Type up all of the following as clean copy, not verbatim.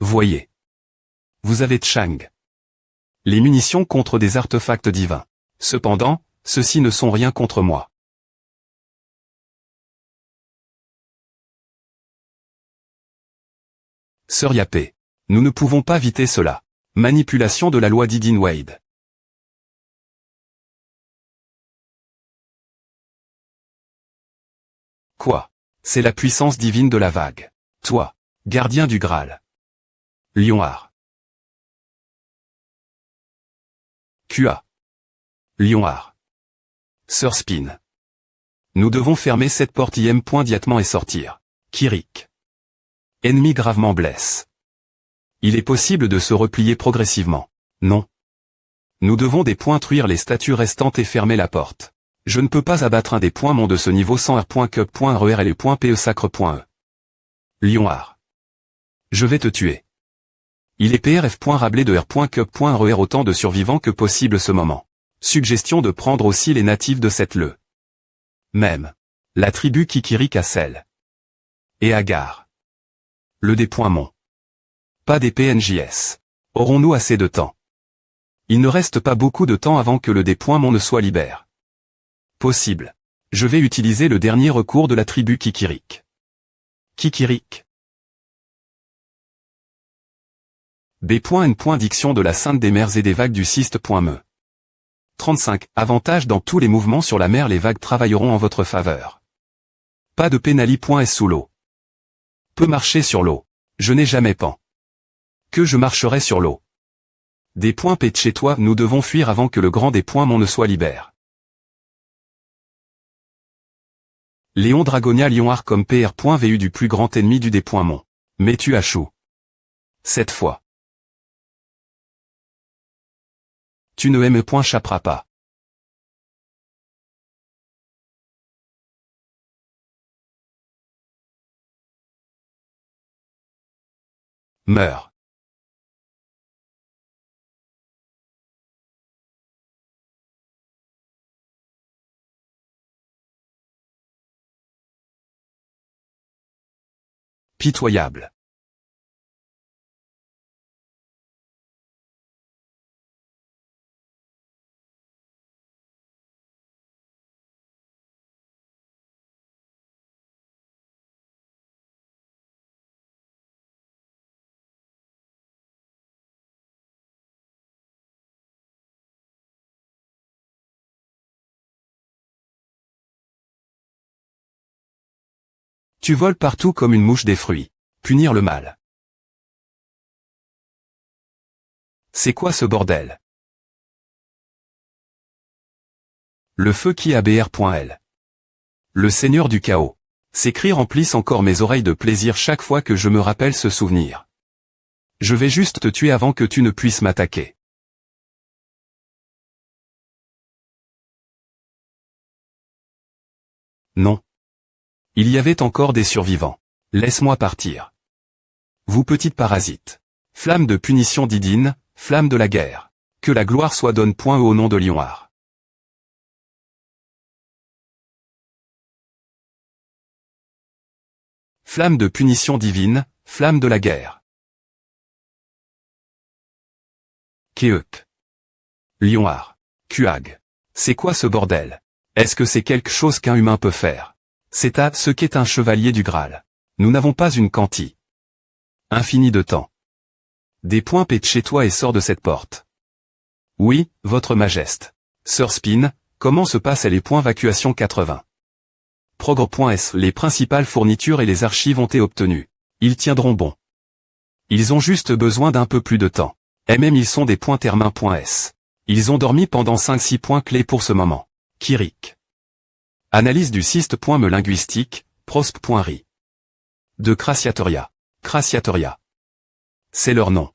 Voyez. Vous avez Chang. Les munitions contre des artefacts divins. Cependant, ceux-ci ne sont rien contre moi. Sir Yapé. Nous ne pouvons pas éviter cela. Manipulation de la loi d'Idin Wade. Quoi? C'est la puissance divine de la vague. Toi, gardien du Graal. Lionheart. QA. Lionheart. Sir Spin. Nous devons fermer cette porte immédiatement et sortir. Kirik. Ennemi gravement blesse. Il est possible de se replier progressivement. Non. Nous devons détruire les statues restantes et fermer la porte. Je ne peux pas abattre un des points mon de ce niveau sans R.Cup.RER et les .PE sacre.E. Lionheart. Je vais te tuer. Il est PRF.rablé de R.Cup.RER autant de survivants que possible ce moment. Suggestion de prendre aussi les natifs de cette le. Même. La tribu Kikirik à Celle. Et Agar. Le Mon. Pas des PNJS. Aurons-nous assez de temps? Il ne reste pas beaucoup de temps avant que le Mon ne soit libéré. Possible. Je vais utiliser le dernier recours de la tribu Kikirik. Kikirik. B.N. Diction de la Sainte des mers et des vagues du Siste.me. 35. Avantage dans tous les mouvements sur la mer, les vagues travailleront en votre faveur. Pas de pénali.s sous l'eau. Peut marcher sur l'eau. Je n'ai jamais pan. Que je marcherai sur l'eau. Des points P de chez toi, nous devons fuir avant que le grand Mon ne soit libéré. Léon Dragonia Lionheart comme PR.VU du plus grand ennemi du Mon. Mais tu as chou. Cette fois. Tu ne m'échapperas pas. Meurs. Pitoyable. Tu voles partout comme une mouche des fruits. Punir le mal. C'est quoi ce bordel? Le feu qui a BR.L. Le seigneur du chaos. Ces cris remplissent encore mes oreilles de plaisir chaque fois que je me rappelle ce souvenir. Je vais juste te tuer avant que tu ne puisses m'attaquer. Non. Il y avait encore des survivants. Laisse-moi partir. Vous petites parasites. Flamme de punition d'Idin, flamme de la guerre. Que la gloire soit donne point au nom de Lionheart. Flamme de punition divine, flamme de la guerre. Keuk. Lionheart. Kuag. C'est quoi ce bordel? Est-ce que c'est quelque chose qu'un humain peut faire? C'est à ce qu'est un chevalier du Graal. Nous n'avons pas une quanti. Infini de temps. Des points P de chez toi et sors de cette porte. Oui, votre majesté. Sir Spin, comment se passent les points évacuation 80? Progr.S. Les principales fournitures et les archives ont été obtenues. Ils tiendront bon. Ils ont juste besoin d'un peu plus de temps. Et même ils sont des points termin.s. Ils ont dormi pendant 5-6 points clés pour ce moment. Kirik. Analyse du Siste.me linguistique, prosp.ri. De Crassiatoria. Crassiatoria. C'est leur nom.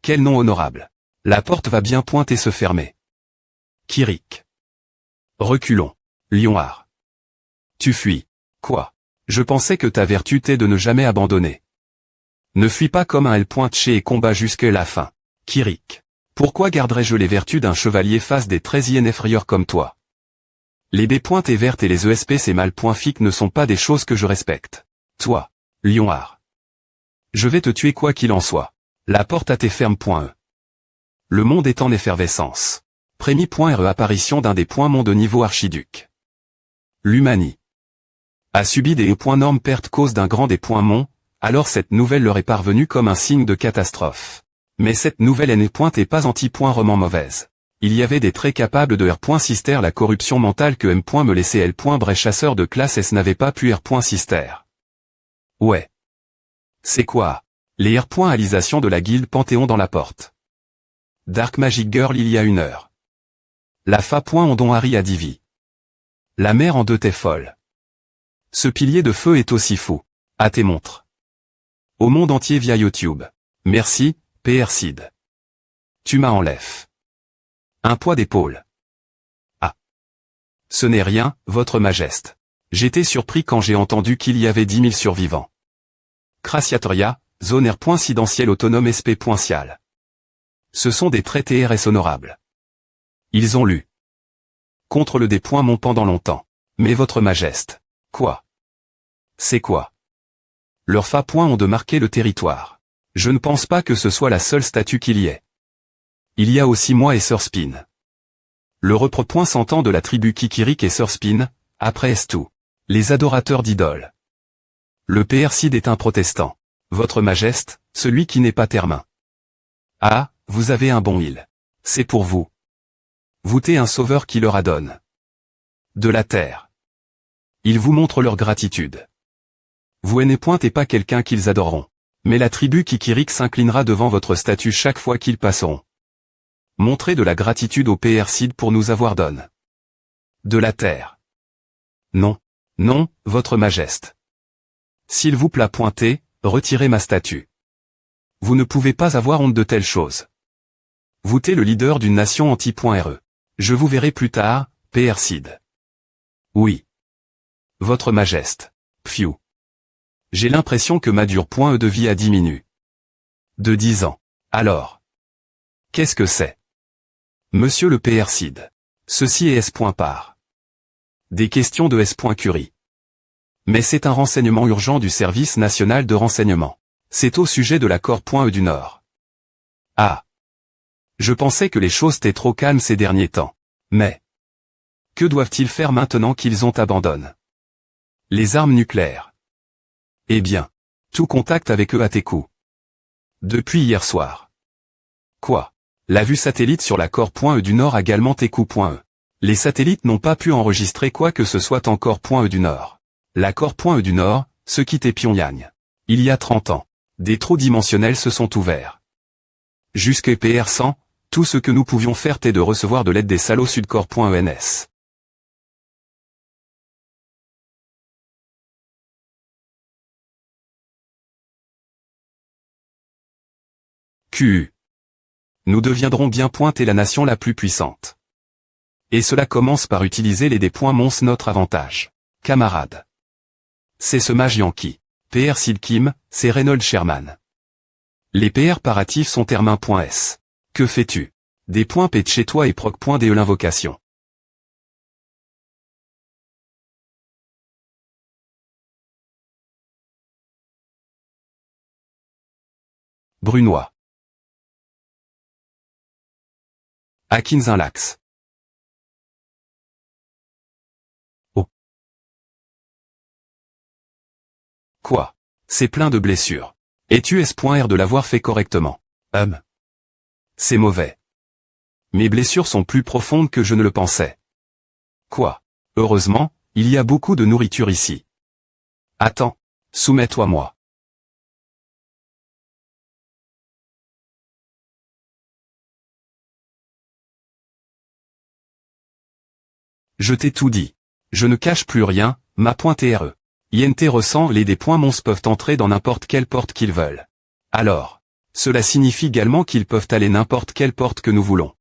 Quel nom honorable. La porte va bien pointer se fermer. Kirik. Reculons. Lionheart. Tu fuis. Quoi? Je pensais que ta vertu était de ne jamais abandonner. Ne fuis pas comme un L.Ch et combat jusqu'à la fin. Kirik. Pourquoi garderais-je les vertus d'un chevalier face des 13 inférieurs comme toi? Les B.T vertes et les ESP ces mal.fic ne sont pas des choses que je respecte. Toi, Lionheart. Je vais te tuer quoi qu'il en soit. La porte à tes ferme.e. Le monde est en effervescence. Prémi.re apparition d'un des points monts de niveau archiduc. L'Humanie a subi des normes pertes cause d'un grand des points monts, alors cette nouvelle leur est parvenue comme un signe de catastrophe. Mais cette nouvelle n'est pas anti-roman mauvaise. Il y avait des traits capables de R.Sister la corruption mentale que M. me laissait L. Bré chasseur de classe S n'avait pas pu R.Sister. Ouais. C'est quoi? Les R.Alisation de la guilde Panthéon dans la porte. Dark Magic Girl il y a 1 heure. La Fa.Ondon Harry a Divi. La mère en 2 t'es folle. Ce pilier de feu est aussi fou. À tes montres. Au monde entier via YouTube. Merci, PR-Sid. Tu m'as enlève. Un poids d'épaule. Ah. Ce n'est rien, votre majesté. J'étais surpris quand j'ai entendu qu'il y avait 10 000 survivants. Crassiatoria, zone R.Sidentiel autonome SP.Cial. Ce sont des traits TRS honorables. Ils ont lu. Contre le des points mon pendant longtemps. Mais votre majesté. Quoi? C'est quoi? Leurs Fa. Ont de marquer le territoire. Je ne pense pas que ce soit la seule statue qu'il y ait. Il y a aussi moi et Sir Spin. Le repre s'entend de la tribu Kikirik et Sir Spin, après est tout. Les adorateurs d'idoles. Le PR-Sid est un protestant. Votre majesté, celui qui n'est pas termin. Ah, vous avez un bon île. C'est pour vous. Vous t'es un sauveur qui leur adonne. De la terre. Ils vous montrent leur gratitude. Vous n'est pas quelqu'un qu'ils adoreront. Mais la tribu Kikirik s'inclinera devant votre statue chaque fois qu'ils passeront. Montrez de la gratitude au PR-Sid pour nous avoir donné. De la terre. Non. Non, votre majesté. S'il vous plaît pointez, retirez ma statue. Vous ne pouvez pas avoir honte de telles choses. Vous t'es le leader d'une nation anti.re. Je vous verrai plus tard, PR-Sid. Oui. Votre majesté. Pfiou. J'ai l'impression que ma dure.e de vie a diminué. De 10 ans. Alors. Qu'est-ce que c'est? Monsieur le PR-Sid. Ceci est S.Par. Des questions de S.Curie. Mais c'est un renseignement urgent du Service national de renseignement. C'est au sujet de l'accord.e du Nord. Ah. Je pensais que les choses étaient trop calmes ces derniers temps. Mais. Que doivent-ils faire maintenant qu'ils ont abandonné? Les armes nucléaires. Eh bien. Tout contact avec eux à tes coups. Depuis hier soir. Quoi? La vue satellite sur l'accord.e du Nord également tes coups.e. Les satellites n'ont pas pu enregistrer quoi que ce soit encore.e du Nord. L'accord.e du Nord, ce qui était Pyongyang. Il y a 30 ans. Des trous dimensionnels se sont ouverts. Jusqu'à PR100, tout ce que nous pouvions faire était de recevoir de l'aide des salauds sudcore.ens. QU. Nous deviendrons bien pointer la nation la plus puissante. Et cela commence par utiliser les des points mons notre avantage. Camarades. C'est ce mage Yankee. PR-Sid Kim, c'est Reynold Sherman. Les PR paratifs sont Hermin.s. Que fais-tu? Des points P de chez toi et proc.de l'invocation. Brunois. Akinzinlax. Oh. Quoi? C'est plein de blessures. Es-tu S.R de l'avoir fait correctement? C'est mauvais. Mes blessures sont plus profondes que je ne le pensais. Quoi? Heureusement, il y a beaucoup de nourriture ici. Attends. Soumets-toi moi. Je t'ai tout dit. Je ne cache plus rien, ma.re. INT ressent les des points mons peuvent entrer dans n'importe quelle porte qu'ils veulent. Alors. Cela signifie également qu'ils peuvent aller n'importe quelle porte que nous voulons.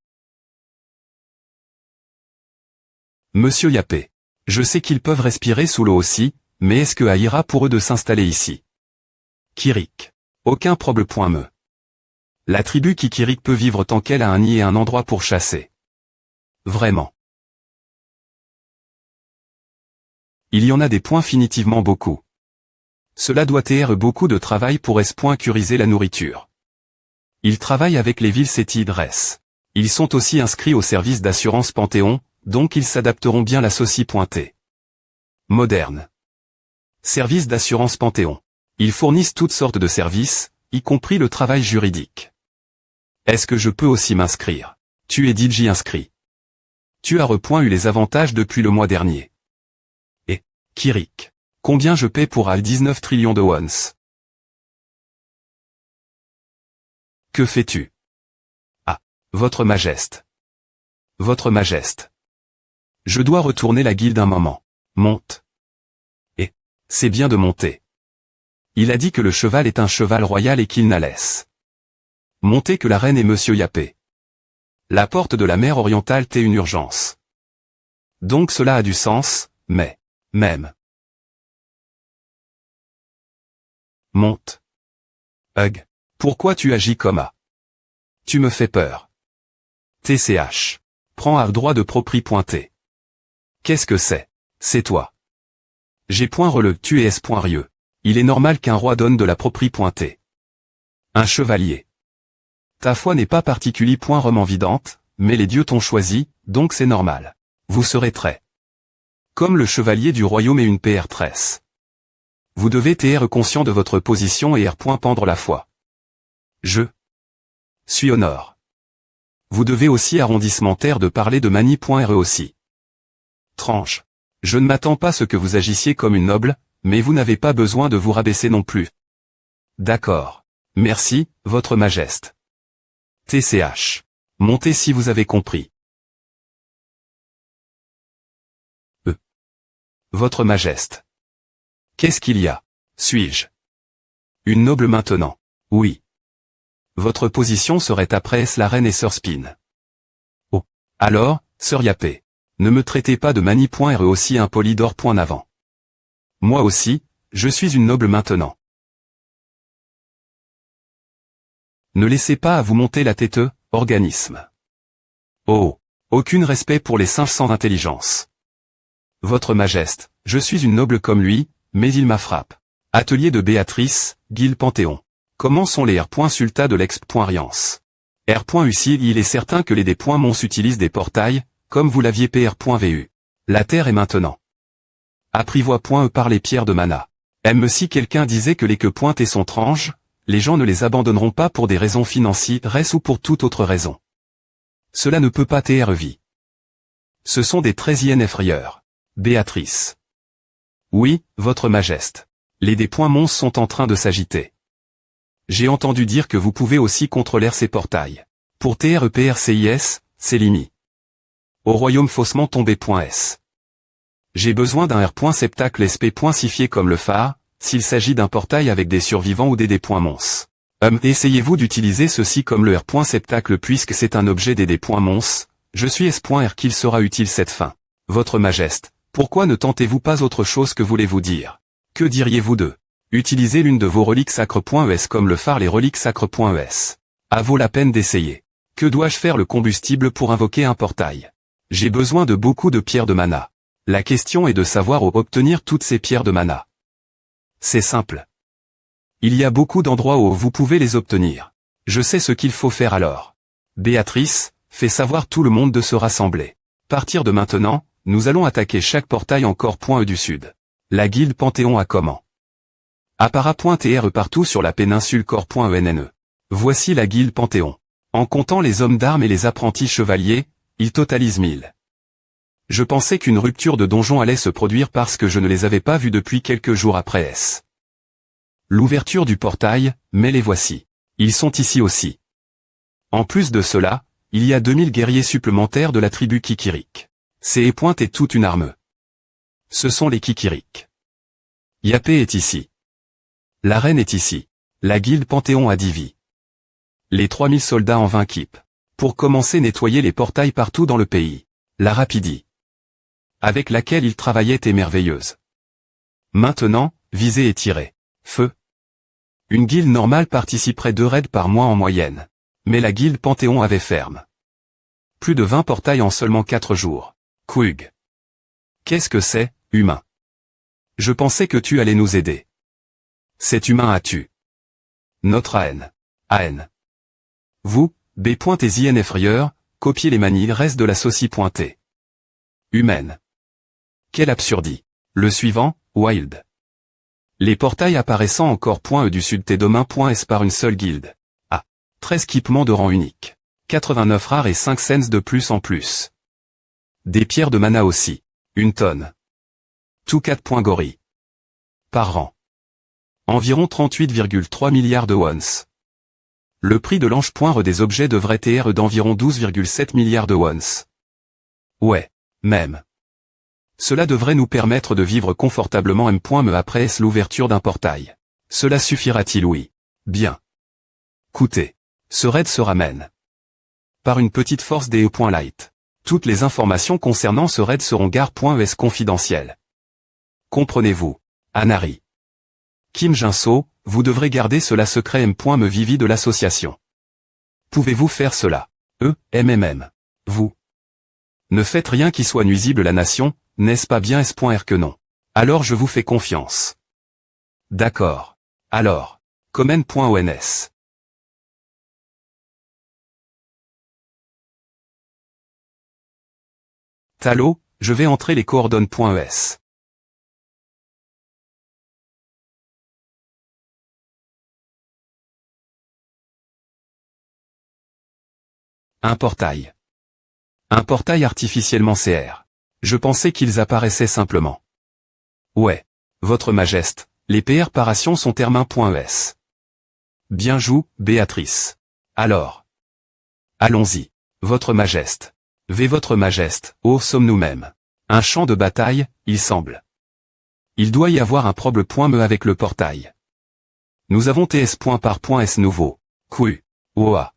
Monsieur Yapé. Je sais qu'ils peuvent respirer sous l'eau aussi, mais est-ce que ira pour eux de s'installer ici? Kirik. Aucun problème.me. La tribu Kikirik peut vivre tant qu'elle a un nid et un endroit pour chasser. Vraiment. Il y en a des points finitivement beaucoup. Cela doit être beaucoup de travail pour curiser la nourriture. Ils travaillent avec les villes Cétidres. Ils sont aussi inscrits au service d'assurance Panthéon, donc ils s'adapteront bien la saucie pointée. Moderne. Service d'assurance Panthéon. Ils fournissent toutes sortes de services, y compris le travail juridique. Est-ce que je peux aussi m'inscrire? Tu es DJ inscrit. Tu as eu les avantages depuis le mois dernier. Et, Kirik. Combien je paie pour 19 trillions de wons? Que fais-tu? Ah, Votre Majesté. Votre Majesté. Je dois retourner la guilde un moment. Monte. Et, c'est bien de monter. Il a dit que le cheval est un cheval royal et qu'il n'a laisse monter que la reine et Monsieur Yapé. La porte de la mer orientale t'est une urgence. Donc cela a du sens, mais, même. Monte. Hug. Pourquoi tu agis comme à? Tu me fais peur. TCH. Prends à droit de propri pointé. Qu'est-ce que c'est? C'est toi. J'ai point tu es S.rieux. Il est normal qu'un roi donne de la propri pointée. Un chevalier. Ta foi n'est pas particulièrement vidante, mais les dieux t'ont choisi, donc c'est normal. Vous serez très. Comme le chevalier du royaume et une PR tresse. Vous devez être conscient de votre position et pendre la foi. Je suis au nord. Vous devez aussi arrondissementaire de parler de mani.re aussi. Tranche. Je ne m'attends pas à ce que vous agissiez comme une noble, mais vous n'avez pas besoin de vous rabaisser non plus. D'accord. Merci, Votre Majesté. TCH. Montez si vous avez compris. Votre Majesté. Qu'est-ce qu'il y a? Suis-je une noble maintenant? Oui. Votre position serait après la reine et Sir Spin. Oh. Alors, Sir Yapé. Ne me traitez pas de mani.re aussi impoli d'or.navant. Moi aussi, je suis une noble maintenant. Ne laissez pas à vous monter la tête, organisme. Oh. Aucun respect pour les singes sans intelligence. Votre Majesté, je suis une noble comme lui, mais il m'a frappé. Atelier de Béatrice, Guilde Panthéon. Comment sont les R.sulta de l'exp.riance? R.uci il est certain que les D.mons utilisent des portails, comme vous l'aviez PR.vu. La terre est maintenant. Apprivois.e par les pierres de mana. Même si quelqu'un disait que les que.et sont tranches, les gens ne les abandonneront pas pour des raisons financières ou pour toute autre raison. Cela ne peut pas être vie. Ce sont des 13e effrayeurs. Béatrice. Oui, Votre Majesté. Les D.mons sont en train de s'agiter. J'ai entendu dire que vous pouvez aussi contrôler ces portails. Pour TREPRCIS, c'est l'IMI. Au royaume faussement tombé.s. J'ai besoin d'un R.septacle SP.sifié comme le phare, s'il s'agit d'un portail avec des survivants ou des D.mons. Essayez-vous d'utiliser ceci comme le R.septacle puisque c'est un objet des D.mons, je suis S.R qu'il sera utile cette fin. Votre Majesté, pourquoi ne tentez-vous pas autre chose que voulez-vous dire? Que diriez-vous de utiliser l'une de vos reliques sacres.es comme le phare les reliques sacres.es? À vaut la peine d'essayer. Que dois-je faire le combustible pour invoquer un portail? J'ai besoin de beaucoup de pierres de mana. La question est de savoir où obtenir toutes ces pierres de mana. C'est simple. Il y a beaucoup d'endroits où vous pouvez les obtenir. Je sais ce qu'il faut faire alors. Béatrice, fais savoir tout le monde de se rassembler. Partir de maintenant, nous allons attaquer chaque portail encore .e du sud. La guilde Panthéon a comment? Appara.TRE partout sur la péninsule corps.ENNE. Voici la guilde Panthéon. En comptant les hommes d'armes et les apprentis chevaliers, ils totalisent 1000. Je pensais qu'une rupture de donjon allait se produire parce que je ne les avais pas vus depuis quelques jours après S. L'ouverture du portail, mais les voici. Ils sont ici aussi. En plus de cela, il y a 2000 guerriers supplémentaires de la tribu Kikirik. C'est pointe et toute une arme. Ce sont les Kikirik. Yapé est ici. La reine est ici. La guilde Panthéon a 10 vies. Les 3000 soldats en 20 équipes. Pour commencer nettoyer les portails partout dans le pays. La rapidité avec laquelle ils travaillaient est merveilleuse. Maintenant, viser et tirer. Feu. Une guilde normale participerait 2 raids par mois en moyenne. Mais la guilde Panthéon avait ferme. Plus de 20 portails en seulement 4 jours. Quug. Qu'est-ce que c'est, humain? Je pensais que tu allais nous aider. Cet humain a tu. Notre AN. AN. Vous, B. Et IN effrayeur, copiez les manies restes de la saucie pointée. Humaine. Quelle absurdie. Le suivant, Wild. Les portails apparaissant encore .E du sud T-domain.S par une seule guilde. A. 13 équipements de rang unique. 89 rares et 5 cents de plus en plus. Des pierres de mana aussi. 1 tonne. Tout 4 points gorille. Par rang. Environ 38,3 milliards de wons. Le prix de l'ange.re des objets devrait être d'environ 12,7 milliards de wons. Ouais, même. Cela devrait nous permettre de vivre confortablement M.me après l'ouverture d'un portail. Cela suffira-t-il? Oui. Bien. Coûtez. Ce raid se ramène. Par une petite force des E.light. Toutes les informations concernant ce raid seront gare.es confidentielles. Comprenez-vous? Anari. Kim Jinso, vous devrez garder cela secret M.me Vivi de l'association. Pouvez-vous faire cela? MMM. Vous. Ne faites rien qui soit nuisible à la nation, n'est-ce pas bien S.R que non? Alors je vous fais confiance. D'accord. Alors. Comment.ons. Talo, je vais entrer les coordonnées.es. Un portail. Un portail artificiellement CR. Je pensais qu'ils apparaissaient simplement. Ouais. Votre Majesté, les préparations sont termin.es. Bien joué, Béatrice. Alors. Allons-y. Votre Majesté. Votre Majesté, où sommes-nous même? Un champ de bataille, il semble. Il doit y avoir un problème.me avec le portail. Nous avons TS.par.s nouveau. Cru. Oa.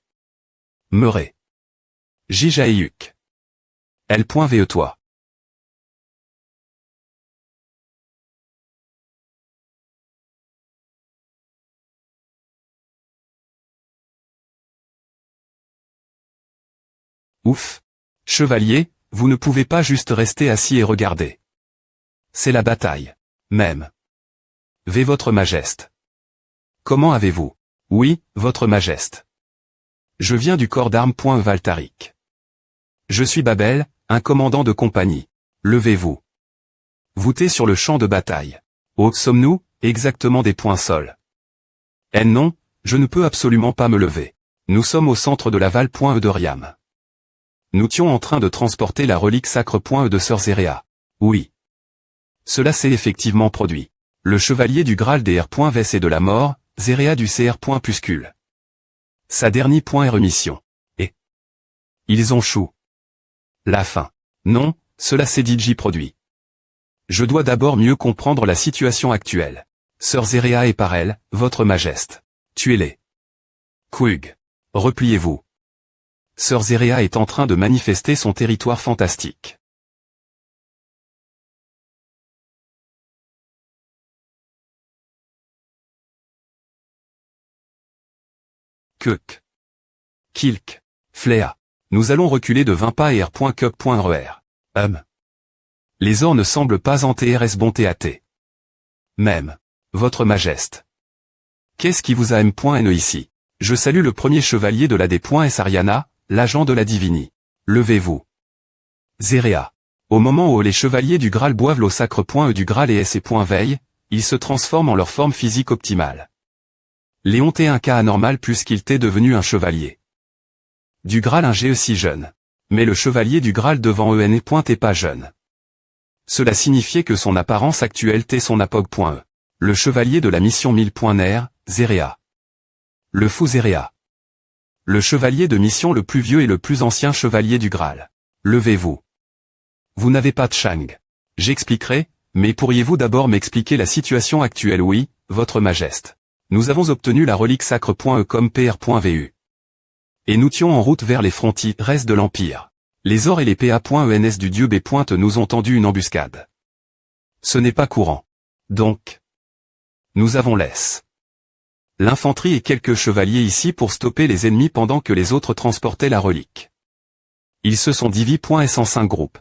Meuré. Jijaeyuk. L.ve toi. Ouf. Chevalier, vous ne pouvez pas juste rester assis et regarder. C'est la bataille. Même. Votre Majesté. Comment avez-vous? Oui, Votre Majesté. Je viens du corps d'armes.Valtaric. Je suis Babel, un commandant de compagnie. Levez-vous. Voûtez sur le champ de bataille. Où sommes-nous? Exactement des points sols. Non, je ne peux absolument pas me lever. Nous sommes au centre de la Val.E de Riam. Nous étions en train de transporter la relique sacre.E de Sœur Zéréa. Oui. Cela s'est effectivement produit. Le chevalier du Graal des R.Vs et de la mort, Zéréa du CR.Puscule. Sa dernière remission. Et ils ont chou. La fin. Non, cela s'est DJ produit. Je dois d'abord mieux comprendre la situation actuelle. Sœur Zéréa est par elle, Votre Majesté. Tuez-les. Quug. Repliez-vous. Sœur Zéréa est en train de manifester son territoire fantastique. Kuk. Kilk. Fléa. Nous allons reculer de 20 pas et R.Cup.RER. Les ors ne semblent pas en TRS bon TAT. Même. Votre Majesté. Qu'est-ce qui vous a M.Ne ici? Je salue le premier chevalier de la D.S Ariana, l'agent de la Divini. Levez-vous. Zéréa. Au moment où les chevaliers du Graal boivent l'eau sacre.E du Graal et S.Veille, ils se transforment en leur forme physique optimale. Léon T un cas anormal puisqu'il t'est devenu un chevalier. Du Graal un GE si jeune. Mais le chevalier du Graal devant EN est pas jeune. Cela signifiait que son apparence actuelle t'est son apog.E. Le chevalier de la mission 1000.ner, Zéréa. Le fou Zéréa. Le chevalier de mission le plus vieux et le plus ancien chevalier du Graal. Levez-vous. Vous n'avez pas de Chang. J'expliquerai, mais pourriez-vous d'abord m'expliquer la situation actuelle? Oui, Votre Majesté. Nous avons obtenu la relique sacre.E comme PR.VU. Et nous étions en route vers les frontières de l'Empire. Les ors et les PA.ENS du dieu B. nous ont tendu une embuscade. Ce n'est pas courant. Donc, nous avons l'infanterie et quelques chevaliers ici pour stopper les ennemis pendant que les autres transportaient la relique. Ils se sont divis.S en 5 groupes.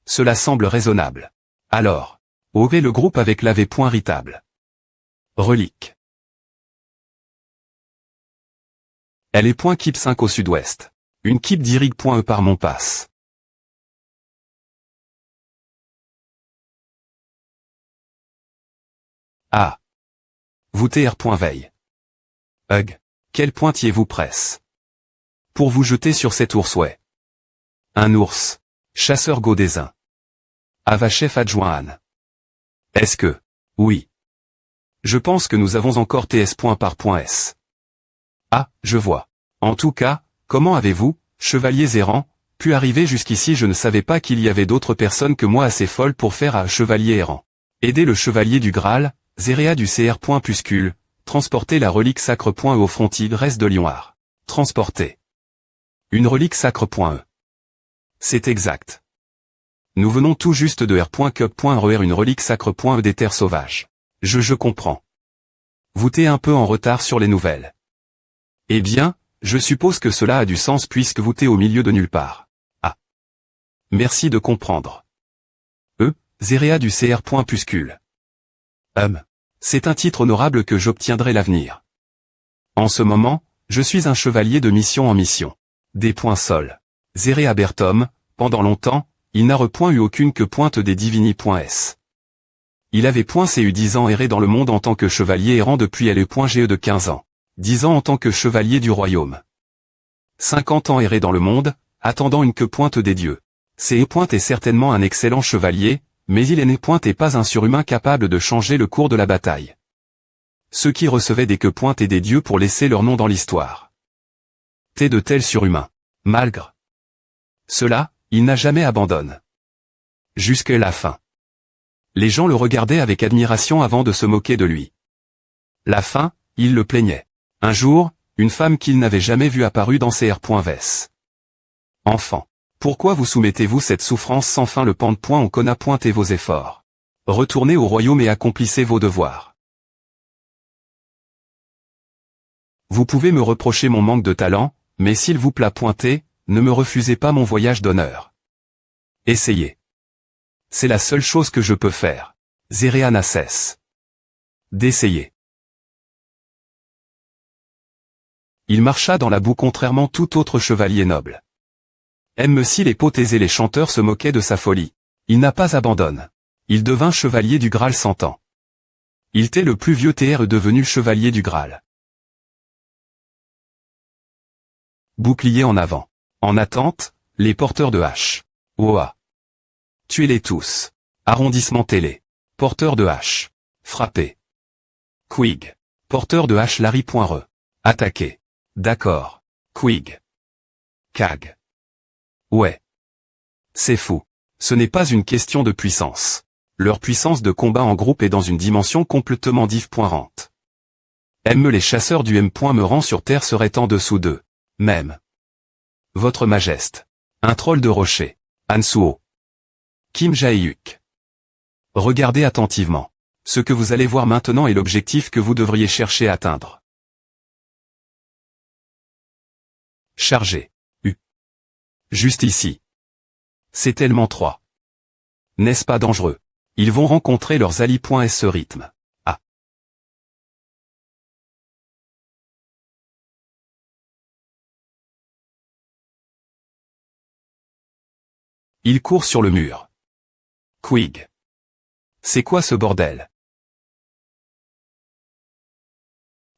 Cela semble raisonnable. Alors, ouvrez le groupe avec l'AV.Ritable. Relique. Elle est point Kip 5 au sud-ouest. Une Kip d'Irig.e par mon passe. Ah. Vous tr.veille. Hug. Quel pointier vous presse. Pour vous jeter sur cet ours ouais. Un ours. Chasseur Gaudésin. Avachef adjoint Anne. Est-ce que. Oui. Je pense que nous avons encore ts.par.s. Ah, je vois. En tout cas, comment avez-vous, chevaliers errants, pu arriver jusqu'ici? Je ne savais pas qu'il y avait d'autres personnes que moi assez folles pour faire un chevalier errant. Aider le chevalier du Graal, Zéréa du CR. Puscule, transporter la relique sacre. Au frontigresse de Lionard. Transporter. Une relique sacre.e. C'est exact. Nous venons tout juste de R.cup.rer une relique sacre.e des terres sauvages. Je comprends. Vous t'es un peu en retard sur les nouvelles. Eh bien, je suppose que cela a du sens puisque vous t'es au milieu de nulle part. Ah. Merci de comprendre. Zéréa du CR. Puscule. C'est un titre honorable que j'obtiendrai l'avenir. En ce moment, je suis un chevalier de mission en mission. Des points sol. Zéréa Bertom, pendant longtemps, il n'a eu aucune que pointe des divini.s. Il avait .cu 10 ans erré dans le monde en tant que chevalier errant depuis LE.ge de 15 ans. 10 ans en tant que chevalier du royaume. 50 ans erré dans le monde, attendant une que pointe des dieux. Ce pointe est certainement un excellent chevalier, mais il n'est point et pas un surhumain capable de changer le cours de la bataille. Ceux qui recevaient des que pointes et des dieux pour laisser leur nom dans l'histoire. T'es de tels surhumains. Malgré cela, il n'a jamais abandonné. Jusque la fin. Les gens le regardaient avec admiration avant de se moquer de lui. La fin, il le plaignait. Un jour, une femme qu'il n'avait jamais vue apparut dans CR.ves. Enfant. Pourquoi vous soumettez-vous cette souffrance sans fin? Le pente. On connaît pointé vos efforts. Retournez au royaume et accomplissez vos devoirs. Vous pouvez me reprocher mon manque de talent, mais s'il vous plaît pointez, ne me refusez pas mon voyage d'honneur. Essayez. C'est la seule chose que je peux faire. Zéréa n'a cesse d'essayer. Il marcha dans la boue contrairement tout autre chevalier noble. Même si les potes et les chanteurs se moquaient de sa folie. Il n'a pas abandonné. Il devint chevalier du Graal 100 ans. Il était le plus vieux TR devenu chevalier du Graal. Bouclier en avant. En attente, les porteurs de hache. Oa. Tuez-les tous. Arrondissement télé. Porteur de hache. Frappez. Quig. Porteur de hache Larry.re. Attaquer. D'accord. Quig. Cag. Ouais. C'est fou. Ce n'est pas une question de puissance. Leur puissance de combat en groupe est dans une dimension complètement différente. Les chasseurs du M. Me rend sur terre seraient en dessous d'eux. Même. Votre Majesté. Un troll de rocher. Ansuo. Kim Jae-hyuk. Regardez attentivement. Ce que vous allez voir maintenant est l'objectif que vous devriez chercher à atteindre. Chargez. Juste ici. C'est tellement 3. N'est-ce pas dangereux? Ils vont rencontrer leurs alliés. Ce rythme. Ah. Il court sur le mur. Quig. C'est quoi ce bordel?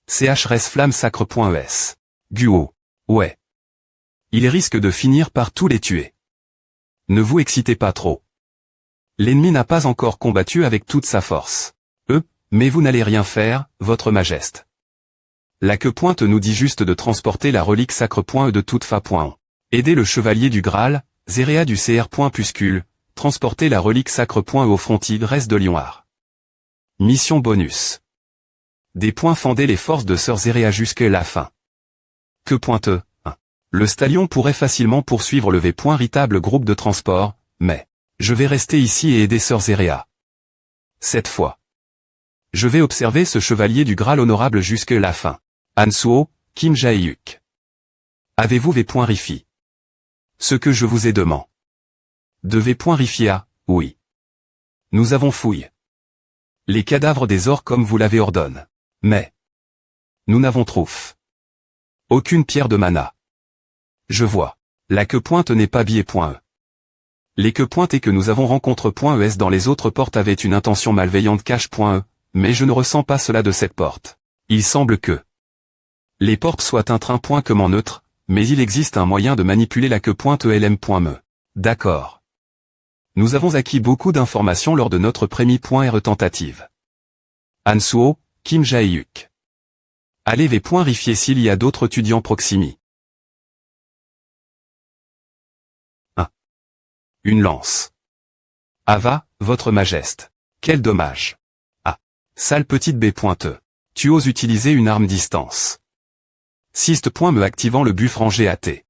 CHRS flamme sacre.es. Guo. Ouais. Il risque de finir par tous les tuer. Ne vous excitez pas trop. L'ennemi n'a pas encore combattu avec toute sa force. Mais vous n'allez rien faire, votre Majesté. La que pointe nous dit juste de transporter la relique sacre.e de toute fa.on. Aider le chevalier du Graal, Zéréa du CR. Puscule, transporter la relique sacre.e au frontigresse de Lionard. Mission bonus. Des points fendaient les forces de Sœur Zéréa jusqu'à la fin. Que pointe. Le stallion pourrait facilement poursuivre le véritable groupe de transport, mais je vais rester ici et aider Sœur Zéréa. Cette fois. Je vais observer ce chevalier du Graal honorable jusqu'à la fin. Ansuo, Kim Jae-hyuk. Avez-vous rifi? Ce que je vous ai demandé. De rifia, oui. Nous avons fouille. Les cadavres des ors comme vous l'avez ordonné. Mais nous n'avons trouf. Aucune pierre de mana. Je vois. La que pointe n'est pas billet.e. Les que pointe et que nous avons rencontre.es dans les autres portes avaient une intention malveillante cache.e, mais je ne ressens pas cela de cette porte. Il semble que les portes soient un train point comme en neutre, mais il existe un moyen de manipuler la que pointe elm.me. D'accord. Nous avons acquis beaucoup d'informations lors de notre premier.re tentative. Ansuo, Kim Jae-yuk. Allez vérifier s'il y a d'autres étudiants proximi. 1. Une lance. Ava, votre majesté. Quel dommage. Ah. Sale petite B.E. Tu oses utiliser une arme distance. Siste. Me activant le buff rangé AT.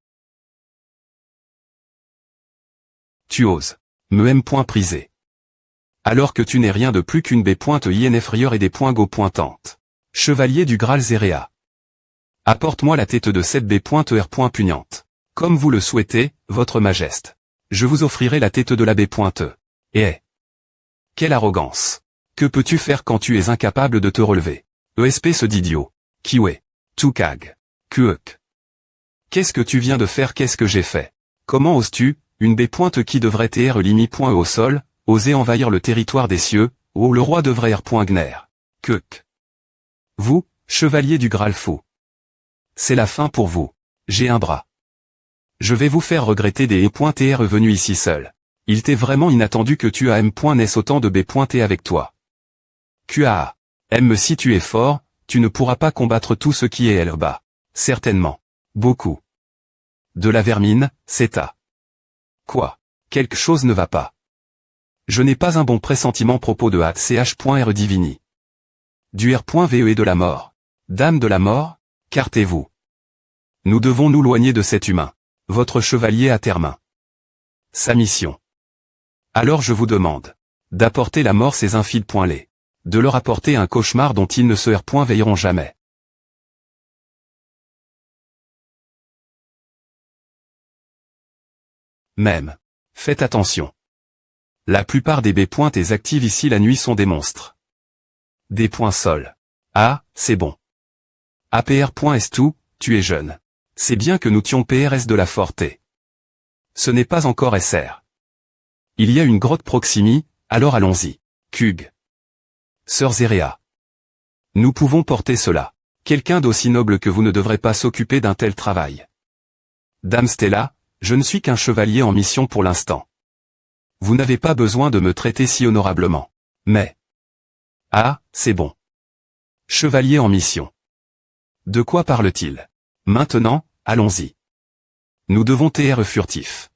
Tu oses. Me M. Prisé. Alors que tu n'es rien de plus qu'une B.INF rieur et des Go pointantes. Chevalier du Graal Zéréa. Apporte-moi la tête de cette B.R. pugnante. Comme vous le souhaitez, votre majesté. Je vous offrirai la tête de la B.E. Et quelle arrogance. Que peux-tu faire quand tu es incapable de te relever? ESP d'idiot. Kiwe. Tukag. Kuek. Qu'est-ce que tu viens de faire? Qu'est-ce que j'ai fait? Comment oses-tu, une B. qui devrait être limi.e au sol, oser envahir le territoire des cieux, où le roi devrait r.gner. Kuek. Vous, chevalier du Graal fou. C'est la fin pour vous. J'ai un bras. Je vais vous faire regretter des E.T venu ici seul. Il t'est vraiment inattendu que tu as M.N autant de B.T avec toi. QA. M si tu es fort, tu ne pourras pas combattre tout ce qui est là-bas. Certainement. Beaucoup. De la vermine, c'est à. Quoi? Quelque chose ne va pas. Je n'ai pas un bon pressentiment propos de HCH.R Divini. Du R.VE et de la mort. Dame de la mort, cartez-vous. Nous devons nous loigner de cet humain. Votre chevalier à terme. Sa mission. Alors je vous demande d'apporter la mort ces infides.les. De leur apporter un cauchemar dont ils ne se veilleront jamais. Même. Faites attention. La plupart des B.T actives ici la nuit sont des monstres. Des points sol. Ah, c'est bon. APR.S2, tu es jeune. C'est bien que nous tions PRS de la Forte. Ce n'est pas encore SR. Il y a une grotte proximi, alors allons-y. Kug. Sœur Zéréa. Nous pouvons porter cela. Quelqu'un d'aussi noble que vous ne devrait pas s'occuper d'un tel travail. Dame Stella, je ne suis qu'un chevalier en mission pour l'instant. Vous n'avez pas besoin de me traiter si honorablement. Mais. Ah, c'est bon. Chevalier en mission. De quoi parle-t-il? Maintenant, allons-y. Nous devons être furtifs.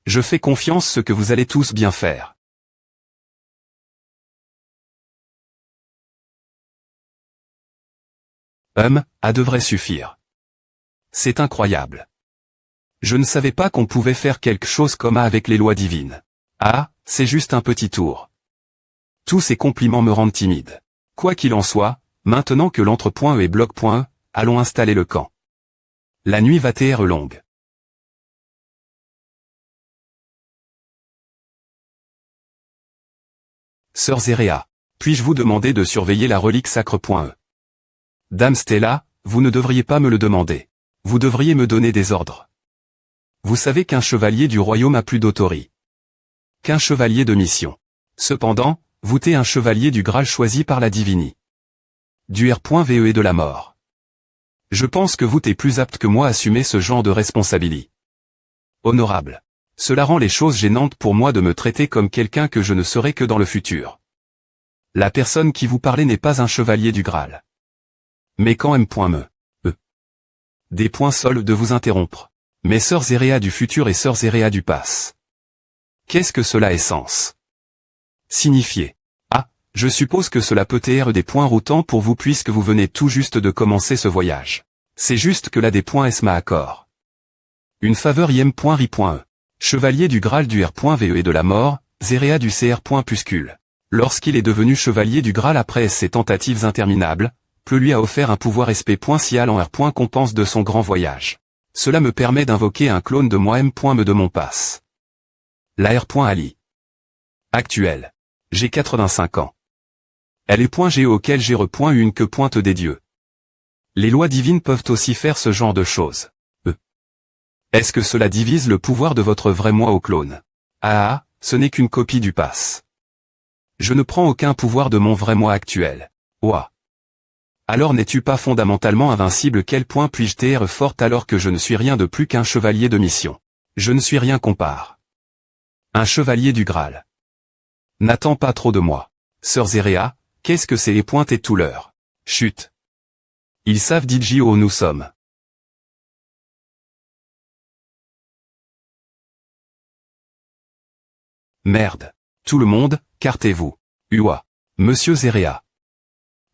Je fais confiance ce que vous allez tous bien faire. Devrait suffire. C'est incroyable. Je ne savais pas qu'on pouvait faire quelque chose comme avec les lois divines. Ah, c'est juste un petit tour. Tous ces compliments me rendent timide. Quoi qu'il en soit, maintenant que l'entre.e est bloc.e, allons installer le camp. La nuit va être longue. Sœur Zéréa, puis-je vous demander de surveiller la relique sacre.e? Dame Stella, vous ne devriez pas me le demander. Vous devriez me donner des ordres. Vous savez qu'un chevalier du royaume a plus d'autorité qu'un chevalier de mission. Cependant, vous êtes un chevalier du Graal choisi par la Divini. Du R.VE et de la mort. Je pense que vous êtes plus apte que moi à assumer ce genre de responsabilité. Honorable. Cela rend les choses gênantes pour moi de me traiter comme quelqu'un que je ne serai que dans le futur. La personne qui vous parlait n'est pas un chevalier du Graal. Mais quand M.me. Des points sols de vous interrompre. Mais sœur Zéréa du futur et sœur Zéréa du passe. Qu'est-ce que cela est sens? Signifier. Ah, je suppose que cela peut être des points routants pour vous puisque vous venez tout juste de commencer ce voyage. C'est juste que là des points esma accord. Une faveur iem.ri.e. Chevalier du Graal du R.VE et de la mort, Zéréa du CR.puscule. Lorsqu'il est devenu chevalier du Graal après ses tentatives interminables, Pleu lui a offert un pouvoir SP.Cial en R. Compense de son grand voyage. Cela me permet d'invoquer un clone de moi M.me de mon passe. La R. Ali. Actuel. J'ai 85 ans. Elle est point G auquel G point une que pointe des dieux. Les lois divines peuvent aussi faire ce genre de choses. Est-ce que cela divise le pouvoir de votre vrai moi au clone? Ah, ce n'est qu'une copie du pass. Je ne prends aucun pouvoir de mon vrai moi actuel. Ouah. Alors n'es-tu pas fondamentalement invincible? Quel point puis-je t'être forte alors que je ne suis rien de plus qu'un chevalier de mission? Je ne suis rien compare. Un chevalier du Graal. N'attends pas trop de moi. Sœur Zéréa, qu'est-ce que c'est les pointes et tout l'heure? Chut. Ils savent DJ où nous sommes. Merde. Tout le monde, cartez-vous. Ua. Monsieur Zéréa.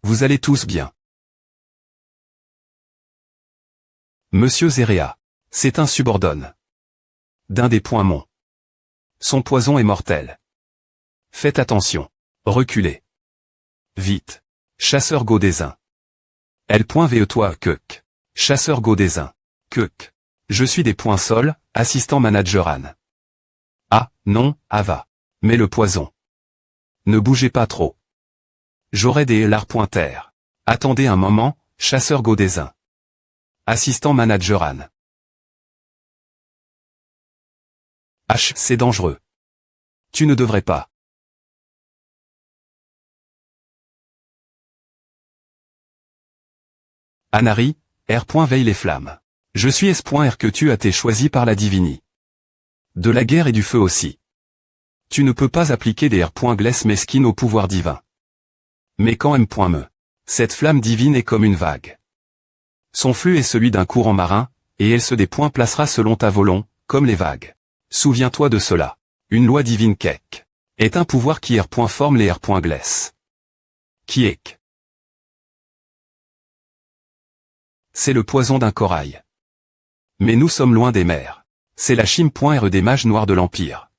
Vous allez tous bien. Monsieur Zéréa. C'est un subordonne. D'un des points mon. Son poison est mortel. Faites attention. Reculez. Vite. Chasseur Gaudésin. L.ve toi Keuk. Chasseur Gaudésin. Keuk. Je suis des points sol, assistant manager Anne. Ah, non, Ava. Mais le poison. Ne bougez pas trop. J'aurai des lards pointaires. Attendez un moment, chasseur Gaudésin. Assistant manager Anne. H, c'est dangereux. Tu ne devrais pas. Anari, R. Veille les flammes. Je suis S.R que tu as été choisi par la Divini. De la guerre et du feu aussi. Tu ne peux pas appliquer des R. Glesse mesquine au pouvoir divin. Mais quand M.me. Cette flamme divine est comme une vague. Son flux est celui d'un courant marin, et elle se déplacera selon ta volonté, comme les vagues. Souviens-toi de cela. Une loi divine Kek est un pouvoir qui R. Forme les R. Glesse. Kiek. C'est le poison d'un corail. Mais nous sommes loin des mers. C'est la chime.R des mages noirs de l'Empire.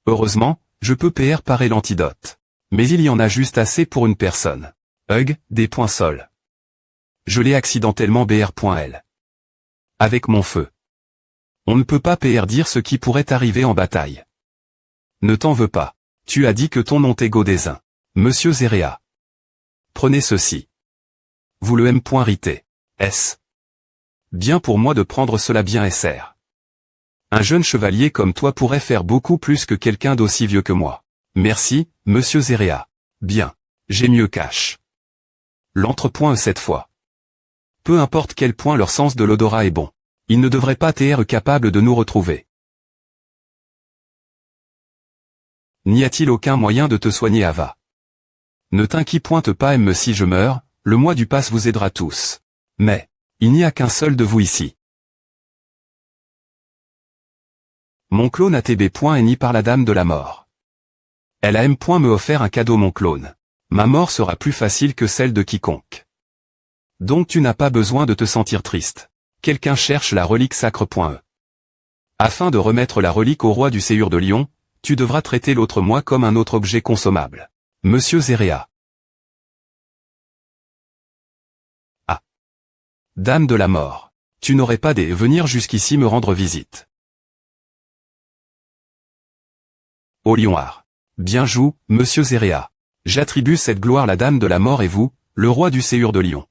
Heureusement, je peux parer l'antidote. Mais il y en a juste assez pour une personne. Hug, des points sol. Je l'ai accidentellement br.l. Avec mon feu. On ne peut pas dire ce qui pourrait arriver en bataille. Ne t'en veux pas. Tu as dit que ton nom est Gaudésin. Monsieur Zéréa. Prenez ceci. Vous le M.rité. S. Bien pour moi de prendre cela bien SR. Un jeune chevalier comme toi pourrait faire beaucoup plus que quelqu'un d'aussi vieux que moi. Merci, monsieur Zéréa. Bien. J'ai mieux cache. L'entrepoint cette fois. Peu importe quel point leur sens de l'odorat est bon. Ils ne devraient pas être capables de nous retrouver. N'y a-t-il aucun moyen de te soigner Ava? Ne t'inquiète pas M si je meurs, le mois du pass vous aidera tous. Mais, il n'y a qu'un seul de vous ici. Mon clone ATB. Est ni par la dame de la mort. Elle a M. Me offert un cadeau mon clone. Ma mort sera plus facile que celle de quiconque. Donc tu n'as pas besoin de te sentir triste. Quelqu'un cherche la relique sacre.e. Afin de remettre la relique au roi du Séjour de Lyon, tu devras traiter l'autre moi comme un autre objet consommable. Monsieur Zéréa. Ah. Dame de la mort. Tu n'aurais pas des venir jusqu'ici me rendre visite. Au Lionard. Bien joue, monsieur Zéréa. J'attribue cette gloire la dame de la mort et vous, le roi du Séjour de Lyon.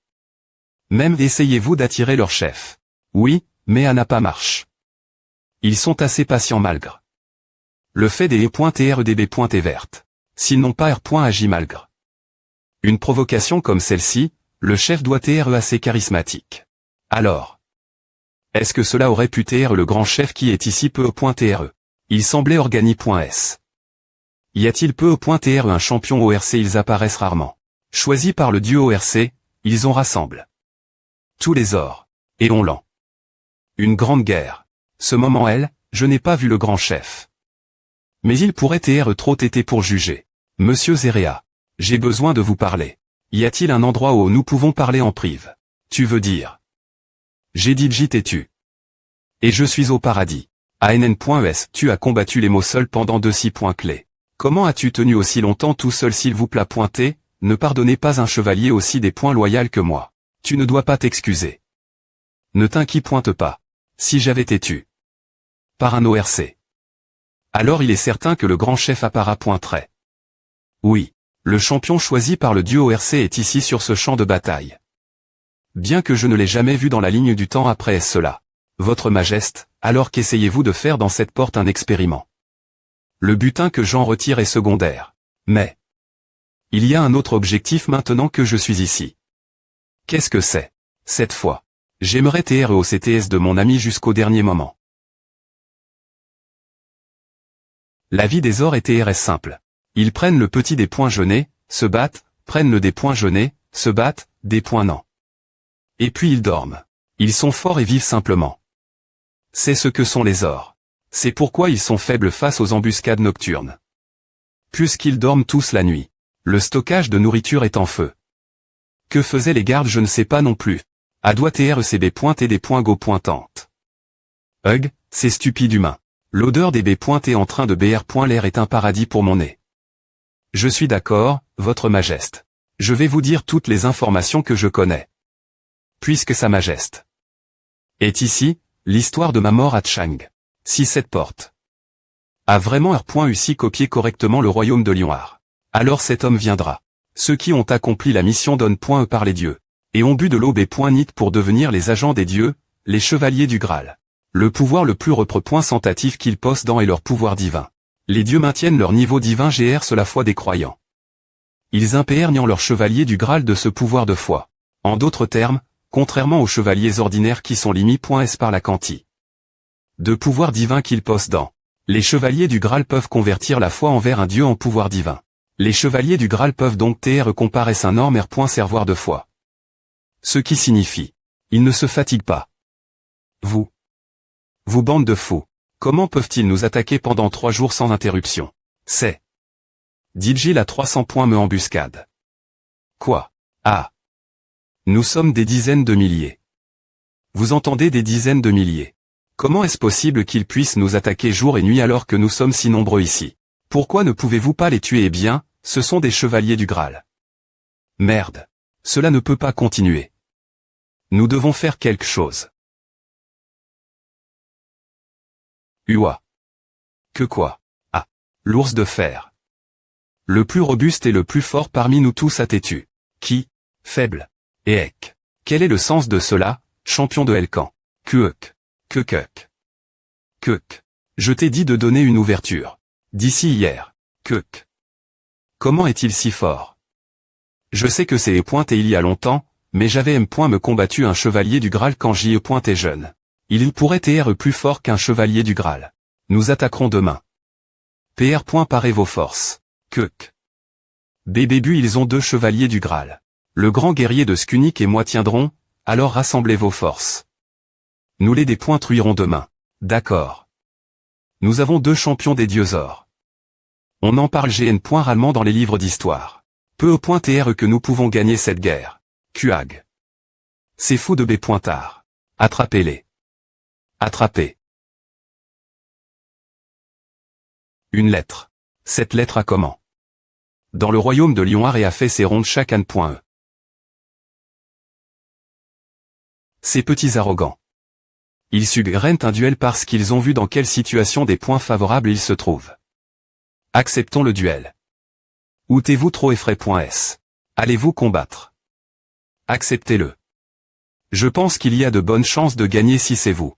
Même essayez-vous d'attirer leur chef. Oui, mais à n'a pas marche. Ils sont assez patients malgré. Le fait des E.RDB est verte. Sinon pas R.agi malgré. Une provocation comme celle-ci, le chef doit être assez charismatique. Alors. Est-ce que cela aurait pu être le grand chef qui est ici peu.re? Il semblait organi.s. Y a-t-il peu.re un champion ORC? Ils apparaissent rarement. Choisis par le dieu ORC, ils ont rassemble. Tous les ors. Et on l'en. Une grande guerre. Ce moment je n'ai pas vu le grand chef. Mais il pourrait être trop têté pour juger. Monsieur Zéréa. J'ai besoin de vous parler. Y a-t-il un endroit où nous pouvons parler en prive? Tu veux dire? J'ai dit j'y t'es-tu. Et je suis au paradis. ANN.es. Tu as combattu les mots seuls pendant 2-6 points clés. Comment as-tu tenu aussi longtemps tout seul s'il vous plaît pointé? Ne pardonnez pas un chevalier aussi des points loyal que moi. Tu ne dois pas t'excuser. Ne t'inquiète pas. Si j'avais têtu. Par un ORC. Alors il est certain que le grand chef appara pointerait. Oui. Le champion choisi par le dieu ORC est ici sur ce champ de bataille. Bien que je ne l'ai jamais vu dans la ligne du temps après cela. Votre Majesté, alors qu'essayez-vous de faire dans cette porte un expériment? Le butin que j'en retire est secondaire. Mais il y a un autre objectif maintenant que je suis ici. Qu'est-ce que c'est? Cette fois, j'aimerais TR au CTS de mon ami jusqu'au dernier moment. La vie des Ors et TR est simple. Ils prennent le petit des points jaunés, se battent, prennent le des points jaunés, se battent, des points non. Et puis ils dorment. Ils sont forts et vivent simplement. C'est ce que sont les Ors. C'est pourquoi ils sont faibles face aux embuscades nocturnes. Puisqu'ils dorment tous la nuit. Le stockage de nourriture est en feu. Que faisaient les gardes je ne sais pas non plus. A doit TRCB pointer des points go pointantes. Hug, c'est stupide humain. L'odeur des baies pointées en train de BR. L'air est un paradis pour mon nez. Je suis d'accord, Votre Majesté. Je vais vous dire toutes les informations que je connais. Puisque Sa Majesté est ici, l'histoire de ma mort à Chang. Si cette porte a vraiment R.UC copié correctement le royaume de Lionheart, alors cet homme viendra. Ceux qui ont accompli la mission donnent .E par les dieux, et ont bu de l'aube et .NIT pour devenir les agents des dieux, les chevaliers du Graal. Le pouvoir le plus représentatif qu'ils possédent est leur pouvoir divin. Les dieux maintiennent leur niveau divin GR la foi des croyants. Ils impèrgnent leurs chevaliers du Graal de ce pouvoir de foi. En d'autres termes, contrairement aux chevaliers ordinaires qui sont limités par la quanti de pouvoir divin qu'ils possédent, les chevaliers du Graal peuvent convertir la foi envers un dieu en pouvoir divin. Les chevaliers du Graal peuvent donc comparer un norme servoir de foi. Ce qui signifie, ils ne se fatiguent pas. Vous, bande de fous, comment peuvent-ils nous attaquer pendant 3 jours sans interruption? C'est Digil à 300 points me embuscade. Quoi? Ah. Nous sommes des dizaines de milliers. Vous entendez des dizaines de milliers. Comment est-ce possible qu'ils puissent nous attaquer jour et nuit alors que nous sommes si nombreux ici? Pourquoi ne pouvez-vous pas les tuer? Eh bien, ce sont des chevaliers du Graal. Merde. Cela ne peut pas continuer. Nous devons faire quelque chose. Ua. Que quoi? Ah. L'ours de fer. Le plus robuste et le plus fort parmi nous tous a têtu. Qui? Faible. Et ec. Quel est le sens de cela, champion de Helcan? Kuek. Kekek. Kek. Je t'ai dit de donner une ouverture. D'ici hier. Kek. Comment est-il si fort? Je sais que c'est pointé il y a longtemps, mais j'avais me combattu un chevalier du Graal quand j'y pointais jeune. Il pourrait être plus fort qu'un chevalier du Graal. Nous attaquerons demain. PR. Parez vos forces. Kek. Bébébu ils ont 2 chevaliers du Graal. Le grand guerrier de Skunik et moi tiendrons, alors rassemblez vos forces. Nous les dépointruirons demain. D'accord. Nous avons 2 champions des dieux Ors. On en parle rarement dans les livres d'histoire. Peu au point TR que nous pouvons gagner cette guerre. Kuag. Ces fous de Bépointard. Attrapez-les. Attrapez. Une lettre. Cette lettre a comment? Dans le royaume de Lionheart et a fait ses rondes chaque .E. Ces petits arrogants. Ils suggèrent un duel parce qu'ils ont vu dans quelle situation des points favorables ils se trouvent. Acceptons le duel. Outez-vous trop effraie.s. Allez-vous combattre? Acceptez-le. Je pense qu'il y a de bonnes chances de gagner si c'est vous.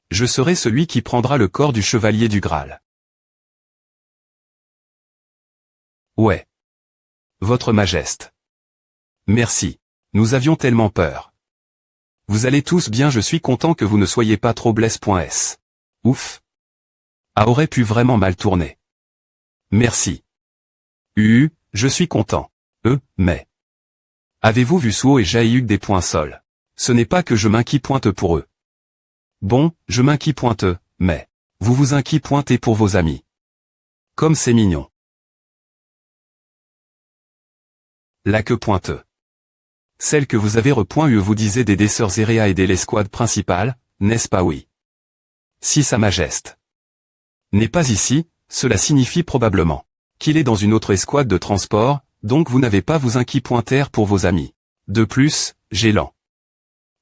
Je serai celui qui prendra le corps du chevalier du Graal. Ouais. Votre Majesté. Merci. Nous avions tellement peur. Vous allez tous bien, je suis content que vous ne soyez pas trop blesse.s. Ouf. A aurait pu vraiment mal tourner. Merci. Je suis content. Mais. Avez-vous vu Suo et Jaehyuk des points sol? Ce n'est pas que je m'inquiète pointe pour eux. Bon, je m'inquiète pointe, mais. Vous vous inquiétez pointez pour vos amis. Comme c'est mignon. La que pointeux. Celle que vous avez vous disait des sœurs Erea et des l'escouade principale, n'est-ce pas? Oui. Si Sa Majesté n'est pas ici, cela signifie probablement qu'il est dans une autre escouade de transport, donc vous n'avez pas vous inquiéter pointer pour vos amis. De plus, j'ai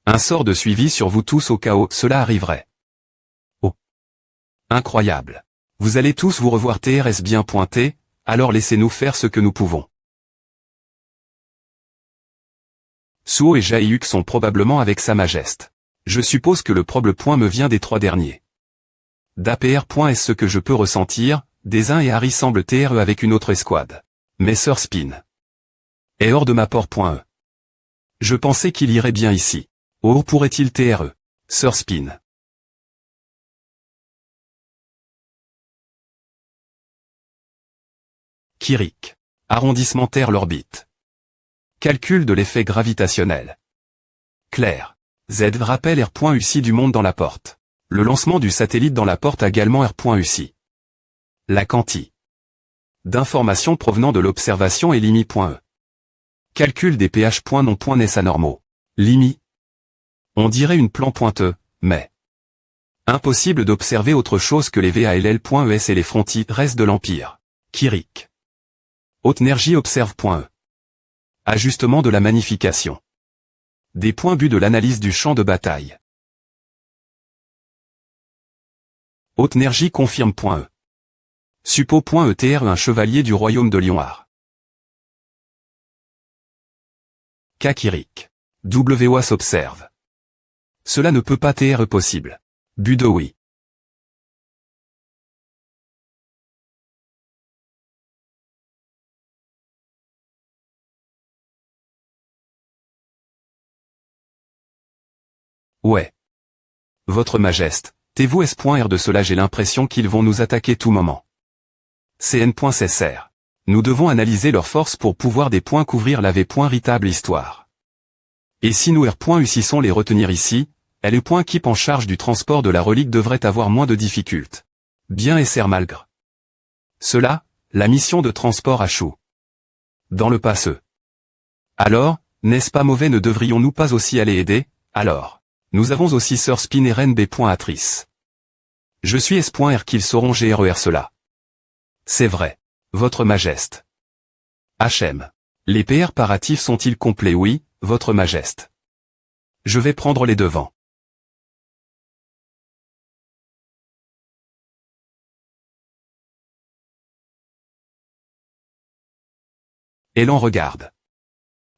un sort de suivi sur vous tous au cas où cela arriverait. Oh. Incroyable. Vous allez tous vous revoir TRS bien pointé, alors laissez-nous faire ce que nous pouvons. Suo et Jaehyuk sont probablement avec Sa Majeste. Je suppose que le point me vient des 3 derniers. d'APR. Est-ce ce que je peux ressentir, des uns et Harry semble TRE avec une autre escouade. Mais Sir Spin est hors de ma port.e. Je pensais qu'il irait bien ici. Où pourrait-il TRE? Sir Spin. Kirik. Arrondissement Terre l'orbite. Calcul de l'effet gravitationnel. Clair. Z rappelle R.UCI du monde dans la porte. Le lancement du satellite dans la porte également R.UCI. La quanti d'informations provenant de l'observation et limi.e. Calcul des pH. Non.NES anormaux. Limi. On dirait une plan.e, mais impossible d'observer autre chose que les VALL.ES et les frontières de l'Empire. Kirik. Haute-énergie observe.e. Ajustement de la magnification. Des points but de l'analyse du champ de bataille. Haute-énergie confirme.e. Suppo.etr un chevalier du royaume de Lionard. Kakirik. WAS observe. Cela ne peut pas être possible. But de oui. Ouais. Votre Majeste, t'es-vous S.R de cela j'ai l'impression qu'ils vont nous attaquer tout moment. CN.SR. Nous devons analyser leurs forces pour pouvoir des points couvrir la V.Ritable histoire. Et si nous R.Ucissons les retenir ici, le point keep en charge du transport de la relique devrait avoir moins de difficultés. Bien SR malgré cela, la mission de transport échoue. Dans le passeux. Alors, n'est-ce pas mauvais ne devrions-nous pas aussi aller aider, alors? Nous avons aussi Sir Spin et Ren B.Atrice. Je suis S.R qu'ils sauront GRER cela. C'est vrai. Votre Majeste. HM. Les PR paratifs sont-ils complets? Oui, Votre Majeste. Je vais prendre les devants. Elan regarde.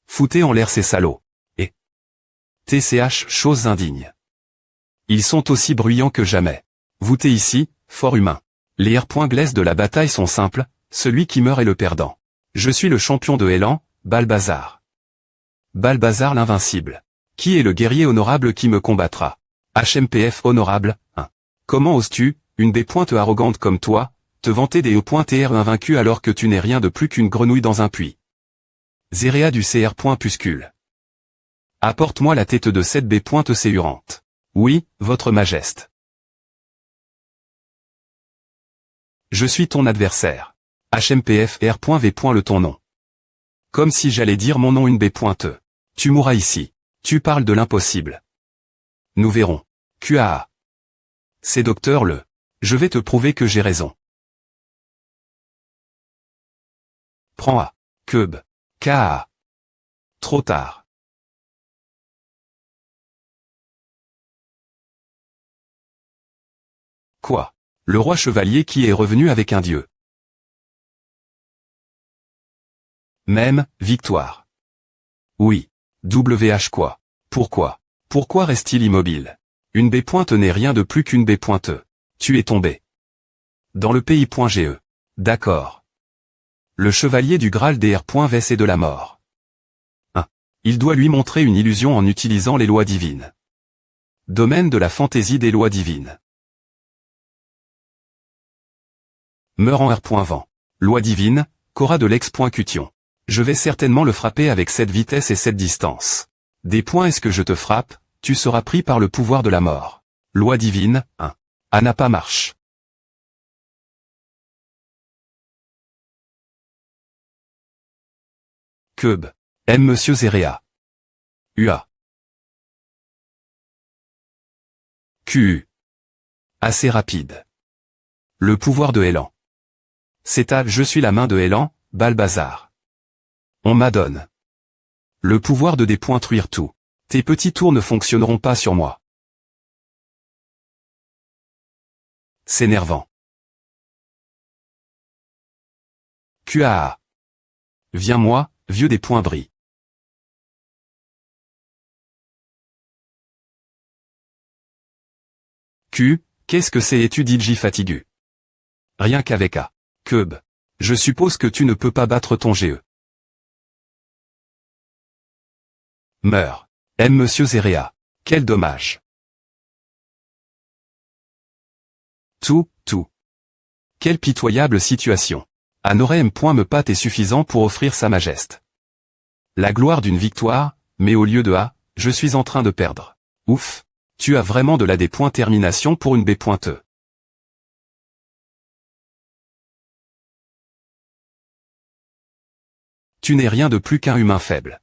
Foutez en l'air ces salauds. Et TCH, choses indignes. Ils sont aussi bruyants que jamais. Voûtez ici, fort humain. Les R.Glaiss de la bataille sont simples, celui qui meurt est le perdant. Je suis le champion de Elan, Balbazar. Balbazar l'invincible. Qui est le guerrier honorable qui me combattra? HMPF honorable, 1. Comment oses-tu, une des pointes arrogantes comme toi, te vanter des E.R invaincus alors que tu n'es rien de plus qu'une grenouille dans un puits? Zéréa du CR. Puscule. Apporte-moi la tête de cette B.Séurante. Oui, Votre Majeste. Je suis ton adversaire. HMPF R.V. Le ton nom. Comme si j'allais dire mon nom une B.E. Tu mourras ici. Tu parles de l'impossible. Nous verrons. QAA. C'est docteur le. Je vais te prouver que j'ai raison. Prends A. Cub. KA. Trop tard. Quoi? Le roi chevalier qui est revenu avec un dieu. Même, victoire. Oui. WH quoi? Pourquoi? Pourquoi reste-t-il immobile? Une B. N'est rien de plus qu'une B.E. Tu es tombé. Dans le pays.GE. D'accord. Le chevalier du Graal DR.VS et de la mort. 1. Il doit lui montrer une illusion en utilisant les lois divines. Domaine de la fantaisie des lois divines. Meurt en R.Vent. Loi divine, Cora de l'ex.Cution. Je vais certainement le frapper avec cette vitesse et cette distance. Des points est-ce que je te frappe, tu seras pris par le pouvoir de la mort. Loi divine, 1. Anapa marche. Cub. M. Monsieur Zéréa. UA. QU. Assez rapide. Le pouvoir de Elan. C'est à je suis la main de Elan, Balbazar. On m'adonne. Le pouvoir de dépointruire tout. Tes petits tours ne fonctionneront pas sur moi. C'est énervant. QAA. Viens-moi, vieux des poings bris. Q, qu'est-ce que c'est et-tu dit J fatigu. Rien qu'avec A. Cub. Je suppose que tu ne peux pas battre ton GE. Meurs. M. Monsieur Zéréa. Quel dommage. Tout. Quelle pitoyable situation. À n'aurait M. me pâte est suffisant pour offrir sa majeste. La gloire d'une victoire, mais au lieu de A, je suis en train de perdre. Ouf. Tu as vraiment de la D. Termination pour une B. E. Tu n'es rien de plus qu'un humain faible.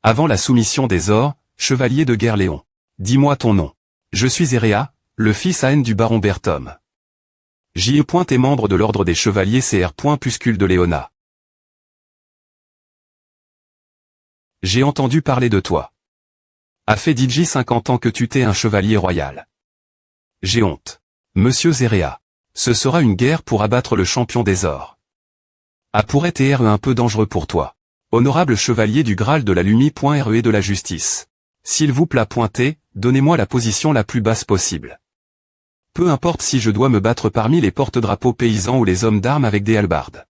Avant la soumission des Ors, chevalier de guerre Léon. Dis-moi ton nom. Je suis Zéréa, le fils à N du baron Berthom. J.E. est membre de l'ordre des chevaliers CR. Puscule de Léona. J'ai entendu parler de toi. A fait DJ 50 ans que tu t'es un chevalier royal. J'ai honte. Monsieur Zéréa. Ce sera une guerre pour abattre le champion des Ors. A pourrait être un peu dangereux pour toi. Honorable chevalier du Graal de la Lumi.re et de la justice. S'il vous plaît pointer, donnez-moi la position la plus basse possible. Peu importe si je dois me battre parmi les porte-drapeaux paysans ou les hommes d'armes avec des hallebardes.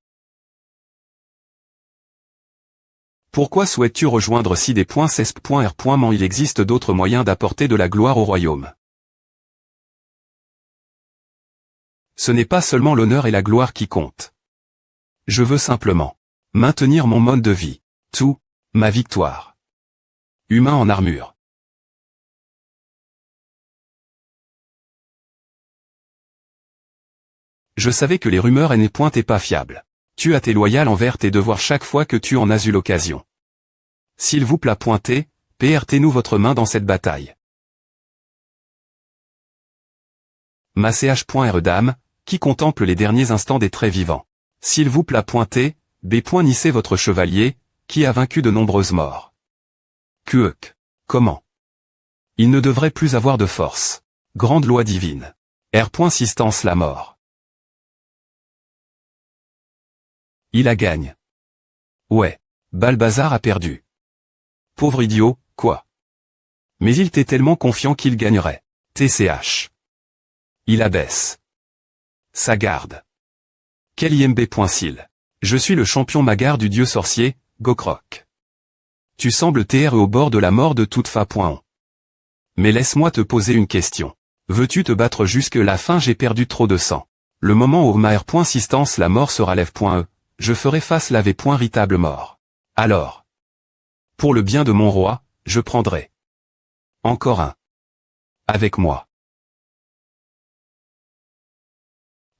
Pourquoi souhaites-tu rejoindre si des points cesp.r. Il existe d'autres moyens d'apporter de la gloire au royaume. Ce n'est pas seulement l'honneur et la gloire qui comptent. Je veux simplement maintenir mon mode de vie. Tout, ma victoire. Humain en armure. Je savais que les rumeurs n'étaient pas fiables. Tu as été loyal envers tes devoirs chaque fois que tu en as eu l'occasion. S'il vous plaît pointez, PRT-nous votre main dans cette bataille. Ma CH.R. Dame, qui contemple les derniers instants des traits vivants. S'il vous plaît pointez, B. Nissez votre chevalier, qui a vaincu de nombreuses morts. QEK. Comment? Il ne devrait plus avoir de force. Grande loi divine. R. Sistance la mort. Il a gagne. Ouais. Balbazar a perdu. Pauvre idiot, quoi. Mais il était tellement confiant qu'il gagnerait. TCH. Il abaisse sa garde. Quel IMB.sil. Je suis le champion magar du dieu sorcier, Gokroc. Tu sembles t'être au bord de la mort de toute fa.on. Mais laisse-moi te poser une question. Veux-tu te battre jusque la fin? J'ai perdu trop de sang. Le moment où ma R.sistance la mort sera lève.e. Je ferai face la V.ritable mort. Alors. Pour le bien de mon roi, je prendrai. Encore un. Avec moi.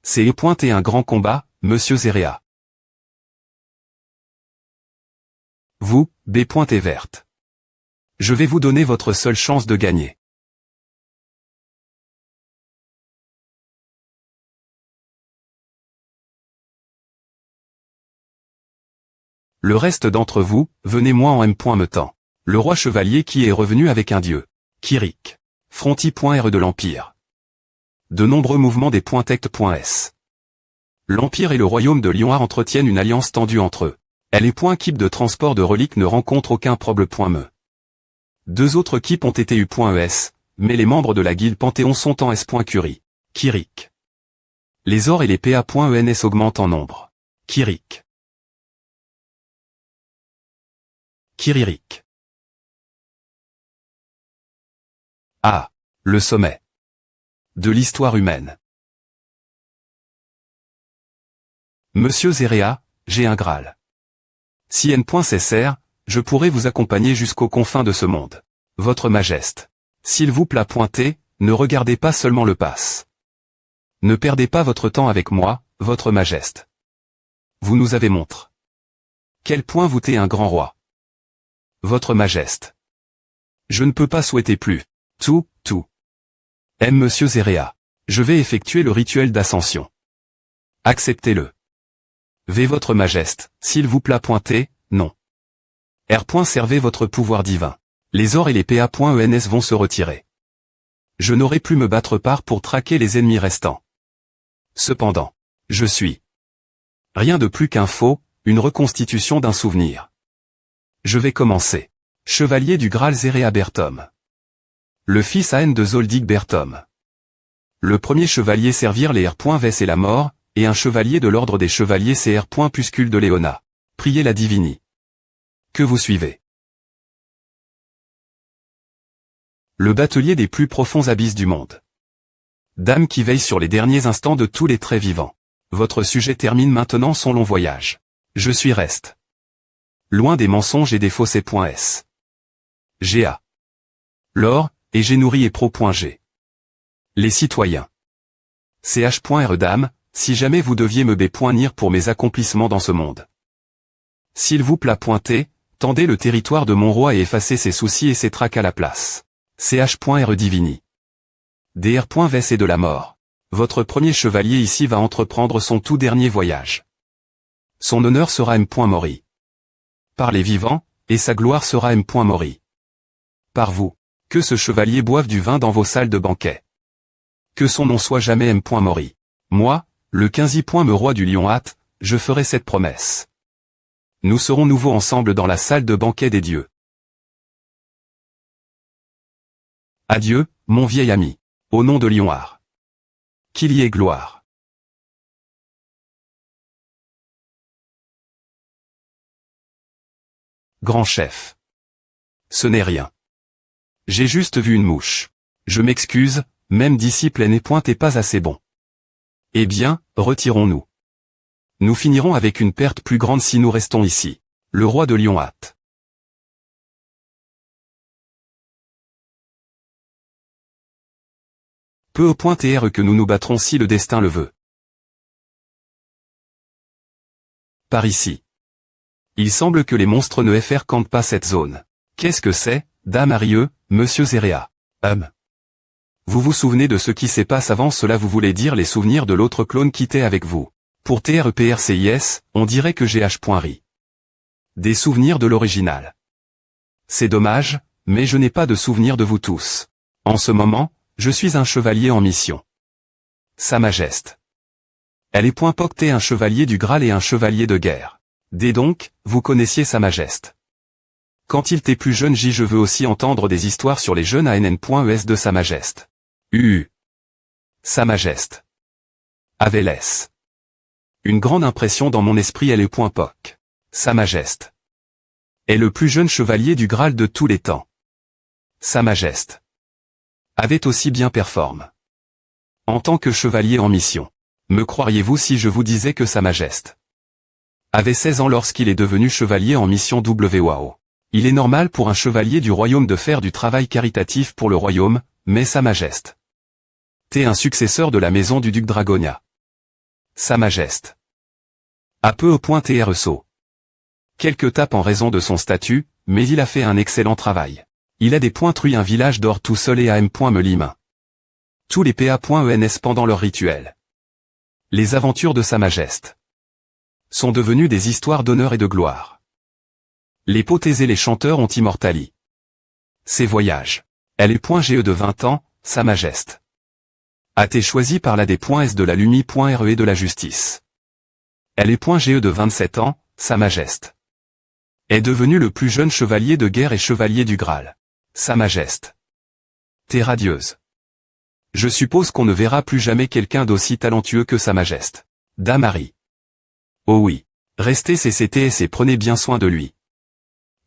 C'est et un grand combat, monsieur Zéréa. Vous, B. est verte. Je vais vous donner votre seule chance de gagner. Le reste d'entre vous, venez-moi en M.me temps. Le roi chevalier qui est revenu avec un dieu. Kirik. Fronti.re de l'Empire. De nombreux mouvements des .tect.s. L'Empire et le royaume de Lyon entretiennent une alliance tendue entre eux. Les .keep de transport de reliques ne rencontrent aucun problème.me. Deux autres keeps ont été U.es, mais les membres de la guilde Panthéon sont en S.curie. Kirik. Les ors et les PA.ens augmentent en nombre. Kirik. Kiririk. Ah, le sommet de l'histoire humaine. Monsieur Zéréa, j'ai un Graal. Si N.cr, je pourrais vous accompagner jusqu'aux confins de ce monde. Votre Majeste. S'il vous plaît pointez, ne regardez pas seulement le passe. Ne perdez pas votre temps avec moi, votre Majeste. Vous nous avez montré. Quel point vous êtes un grand roi. Votre Majeste. Je ne peux pas souhaiter plus. Tout. Monsieur Zéréa. Je vais effectuer le rituel d'ascension. Acceptez-le. V. Votre Majeste, s'il vous plaît pointez, non. R. Servez votre pouvoir divin. Les ors et les PA.ens vont se retirer. Je n'aurai plus me battre pour traquer les ennemis restants. Cependant, Je suis. Rien de plus qu'un faux, une reconstitution d'un souvenir. Je vais commencer. Chevalier du Graal Zerea Berthom. Le fils Aen de Zoldyck Berthom. Le premier chevalier servir les R.Vess et la mort, et un chevalier de l'ordre des chevaliers CR. Puscule de Léona. Priez la Divini. Que vous suivez. Le batelier des plus profonds abysses du monde. Dame qui veille sur les derniers instants de tous les traits vivants. Votre sujet termine maintenant son long voyage. Je suis reste. Loin des mensonges et des faussetés.s. GA. L'or, et j'ai nourri et pro.g. Les citoyens. ch.re dame, si jamais vous deviez me b.nir pour mes accomplissements dans ce monde. S'il vous plaît pointer, tendez le territoire de mon roi et effacez ses soucis et ses tracs à la place. ch.re divini. dr.vess et de la mort. Votre premier chevalier ici va entreprendre son tout dernier voyage. Son honneur sera m.mori. Par les vivants, et sa gloire sera m.mori. Par vous. Que ce chevalier boive du vin dans vos salles de banquet. Que son nom soit jamais m.mori. Moi, le 15 me roi du lion hâte, je ferai cette promesse. Nous serons nouveau ensemble dans la salle de banquet des dieux. Adieu, mon vieil ami. Au nom de Lionheart. Qu'il y ait gloire. Grand chef. Ce n'est rien. J'ai juste vu une mouche. Je m'excuse, même disciple n'est point et pas assez bon. Eh bien, retirons-nous. Nous finirons avec une perte plus grande si nous restons ici. Le roi de Lionheart. Peu au point tr que nous nous battrons si le destin le veut. Par ici. Il semble que les monstres ne fréquentent pas cette zone. Qu'est-ce que c'est, dame Arieux, monsieur Zerea? Vous vous souvenez de ce qui s'est passé avant cela? Vous voulez dire les souvenirs de l'autre clone quitté avec vous. Pour TREPRCIS, on dirait que j'ai H.ri. Des souvenirs de l'original. C'est dommage, mais je n'ai pas de souvenirs de vous tous. En ce moment, je suis un chevalier en mission. Sa Majesté. Elle est point poctée un chevalier du Graal et un chevalier de guerre. Dès donc, vous connaissiez Sa Majesté. Quand il était plus jeune je veux aussi entendre des histoires sur les jeunes ANN.es de Sa Majesté. Sa Majesté. Avait laisse. Une grande impression dans mon esprit elle est point poc. Sa Majesté. Est le plus jeune chevalier du Graal de tous les temps. Sa Majesté. Avait aussi bien performe. En tant que chevalier en mission. Me croiriez-vous si je vous disais que Sa Majesté avait 16 ans lorsqu'il est devenu chevalier en mission WOAO. Il est normal pour un chevalier du royaume de faire du travail caritatif pour le royaume, mais Sa Majesté. T'es un successeur de la maison du duc Dragonia. Sa Majesté. A peu au point TRSO. Quelques tapes en raison de son statut, mais il a fait un excellent travail. Il a des pointrus un village d'or tout seul et AM.Melimain. Tous les PA.ENS pendant leur rituel. Les aventures de Sa Majesté sont devenues des histoires d'honneur et de gloire. Les potés et les chanteurs ont immortali ses voyages. Elle est .GE de 20 ans, Sa Majesté. A été choisie par la D.S de la Lumi.RE et de la justice. Elle est .GE de 27 ans, Sa Majesté. Est devenu le plus jeune chevalier de guerre et chevalier du Graal. Sa Majesté. T'es radieuse. Je suppose qu'on ne verra plus jamais quelqu'un d'aussi talentueux que Sa Majesté. Dame Marie. Oh oui. Restez CCTS et prenez bien soin de lui.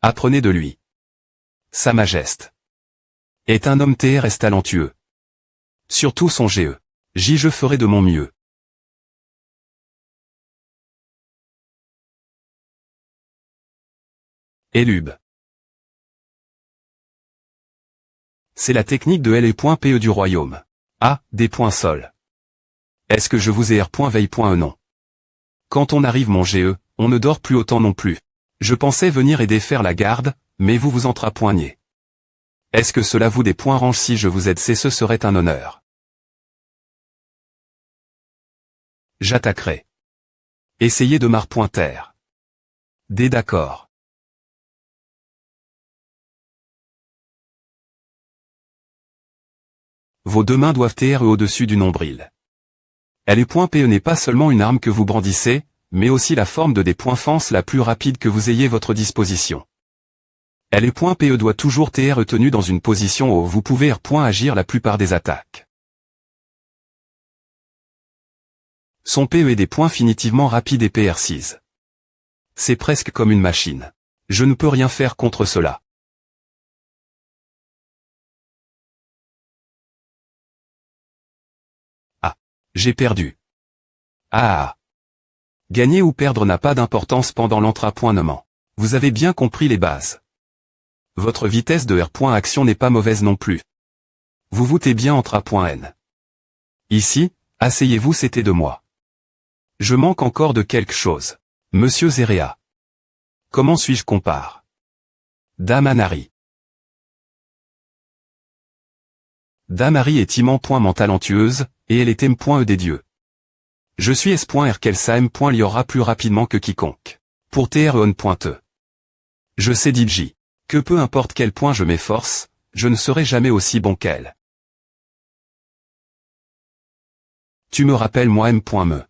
Apprenez de lui. Sa Majesté. Est un homme TRS talentueux. Surtout son GE. Je ferai de mon mieux. Élube. C'est la technique de LE.PE du royaume. Ah, des points sol. Est-ce que je vous ai R.Veille.E non. Quand on arrive mon GE, on ne dort plus autant non plus. Je pensais venir aider faire la garde, mais vous vous entrapoignez. Est-ce que cela vous des points range si je vous aide? Ce serait un honneur. J'attaquerai. Essayez de marre.ter. Des d'accord. Vos deux mains doivent être au-dessus du nombril. LE.PE n'est pas seulement une arme que vous brandissez, mais aussi la forme de D.Fence la plus rapide que vous ayez à votre disposition. LE.PE doit toujours être tenu dans une position où vous pouvez agir la plupart des attaques. Son PE est des points finitivement rapide et PR6. C'est presque comme une machine. Je ne peux rien faire contre cela. Ah, j'ai perdu. Ah. Gagner ou perdre n'a pas d'importance pendant l'entrapointement. Vous avez bien compris les bases. Votre vitesse de R.action n'est pas mauvaise non plus. Vous votez bien entra.n. Ici, asseyez-vous, c'était de moi. Je manque encore de quelque chose. Monsieur Zerea. Comment suis-je compare? Dame Anari. Dame Harry est immensément talentueuse, et elle est M.E des dieux. Je suis S.R qu'elle s'aime.liora plus rapidement que quiconque. Pour TREON.E. Je sais DJ. Que peu importe quel point je m'efforce, je ne serai jamais aussi bon qu'elle. Tu me rappelles moi M.Me.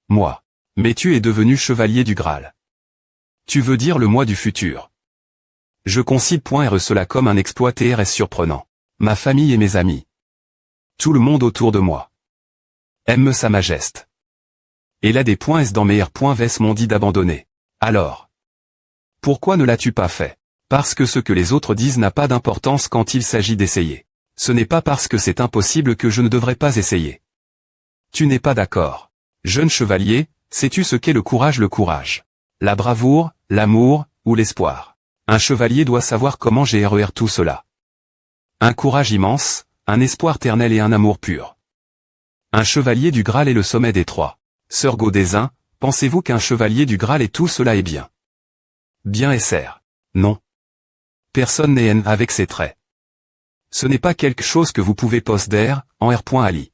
Moi. Mais tu es devenu chevalier du Graal. Tu veux dire le moi du futur. Je considère cela comme un exploit TRS surprenant. Ma famille et mes amis. Tout le monde autour de moi. Aime sa majeste. Et là des points S dans mes R.Vs m'ont dit d'abandonner. Alors. Pourquoi ne l'as-tu pas fait? Parce que ce que les autres disent n'a pas d'importance quand il s'agit d'essayer. Ce n'est pas parce que c'est impossible que je ne devrais pas essayer. Tu n'es pas d'accord. Jeune chevalier, sais-tu ce qu'est le courage? Le courage. La bravoure, l'amour, ou l'espoir. Un chevalier doit savoir comment gérer tout cela. Un courage immense, un espoir éternel et un amour pur. Un chevalier du Graal est le sommet des trois. Sœur Gaudésin, pensez-vous qu'un chevalier du Graal et tout cela est bien? Bien SR. Non. Personne n'est N avec ses traits. Ce n'est pas quelque chose que vous pouvez posséder, en R.Ali.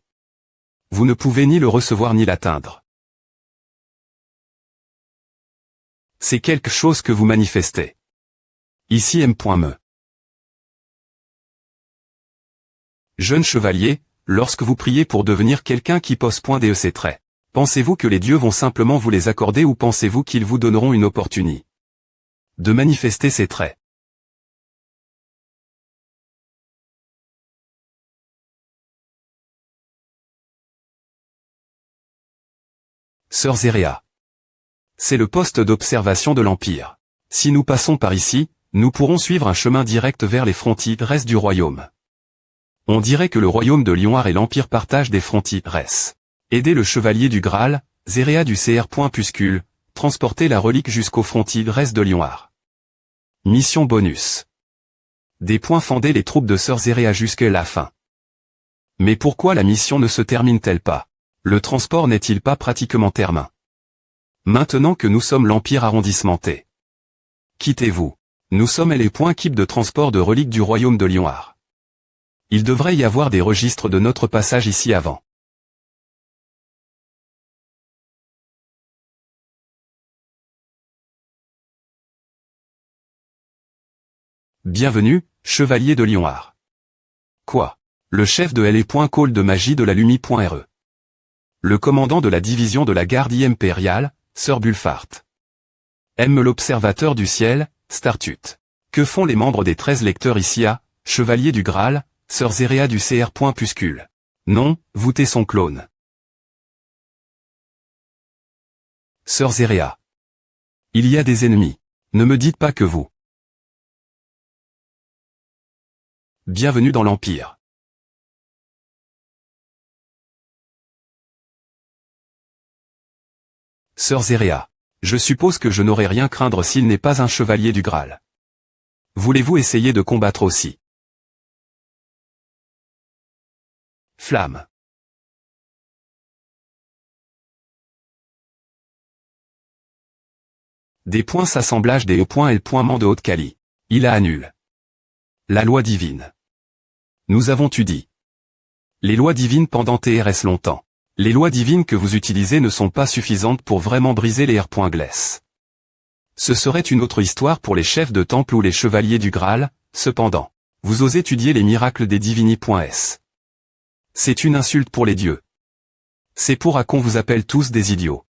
Vous ne pouvez ni le recevoir ni l'atteindre. C'est quelque chose que vous manifestez. Ici M.Me. Jeune chevalier, lorsque vous priez pour devenir quelqu'un qui possède ces traits, pensez-vous que les dieux vont simplement vous les accorder ou pensez-vous qu'ils vous donneront une opportunité de manifester ces traits? Sœur Zerea. C'est le poste d'observation de l'Empire. Si nous passons par ici, nous pourrons suivre un chemin direct vers les frontières du royaume. On dirait que le royaume de Lionheart et l'Empire partagent des frontières. Aider le chevalier du Graal, Zerea du CR. Transporter la relique jusqu'aux frontières de Lionheart. Mission bonus. Des points fonder les troupes de Sœur Zerea jusqu'à la fin. Mais pourquoi la mission ne se termine-t-elle pas? Le transport n'est-il pas pratiquement terminé? Maintenant que nous sommes l'Empire arrondissementé. Quittez-vous. Nous sommes les points keep de transport de reliques du royaume de Lionheart. Il devrait y avoir des registres de notre passage ici avant. Bienvenue, chevalier de Lionheart. Quoi? Le chef de LE.Call de magie de la Lumi.re. Le commandant de la division de la garde impériale, Sir Bulfart. Aime l'observateur du ciel, Startut. Que font les membres des 13 lecteurs ici à, chevalier du Graal, Sœur Zerea du CR. Non, voûtez son clone. Sœur Zerea. Il y a des ennemis. Ne me dites pas que vous. Bienvenue dans l'Empire. Sœur Zerea. Je suppose que je n'aurai rien craindre s'il n'est pas un chevalier du Graal. Voulez-vous essayer de combattre aussi? Flamme. Des points s'assemblage des points et le point de Haute-Cali. Il a annule. La loi divine. Nous avons dit. Les lois divines pendant TRS longtemps. Les lois divines que vous utilisez ne sont pas suffisantes pour vraiment briser les R.Glace. Ce serait une autre histoire pour les chefs de temple ou les chevaliers du Graal, cependant. Vous osez étudier les miracles des divini.s. C'est une insulte pour les dieux. C'est pour à qu'on vous appelle tous des idiots.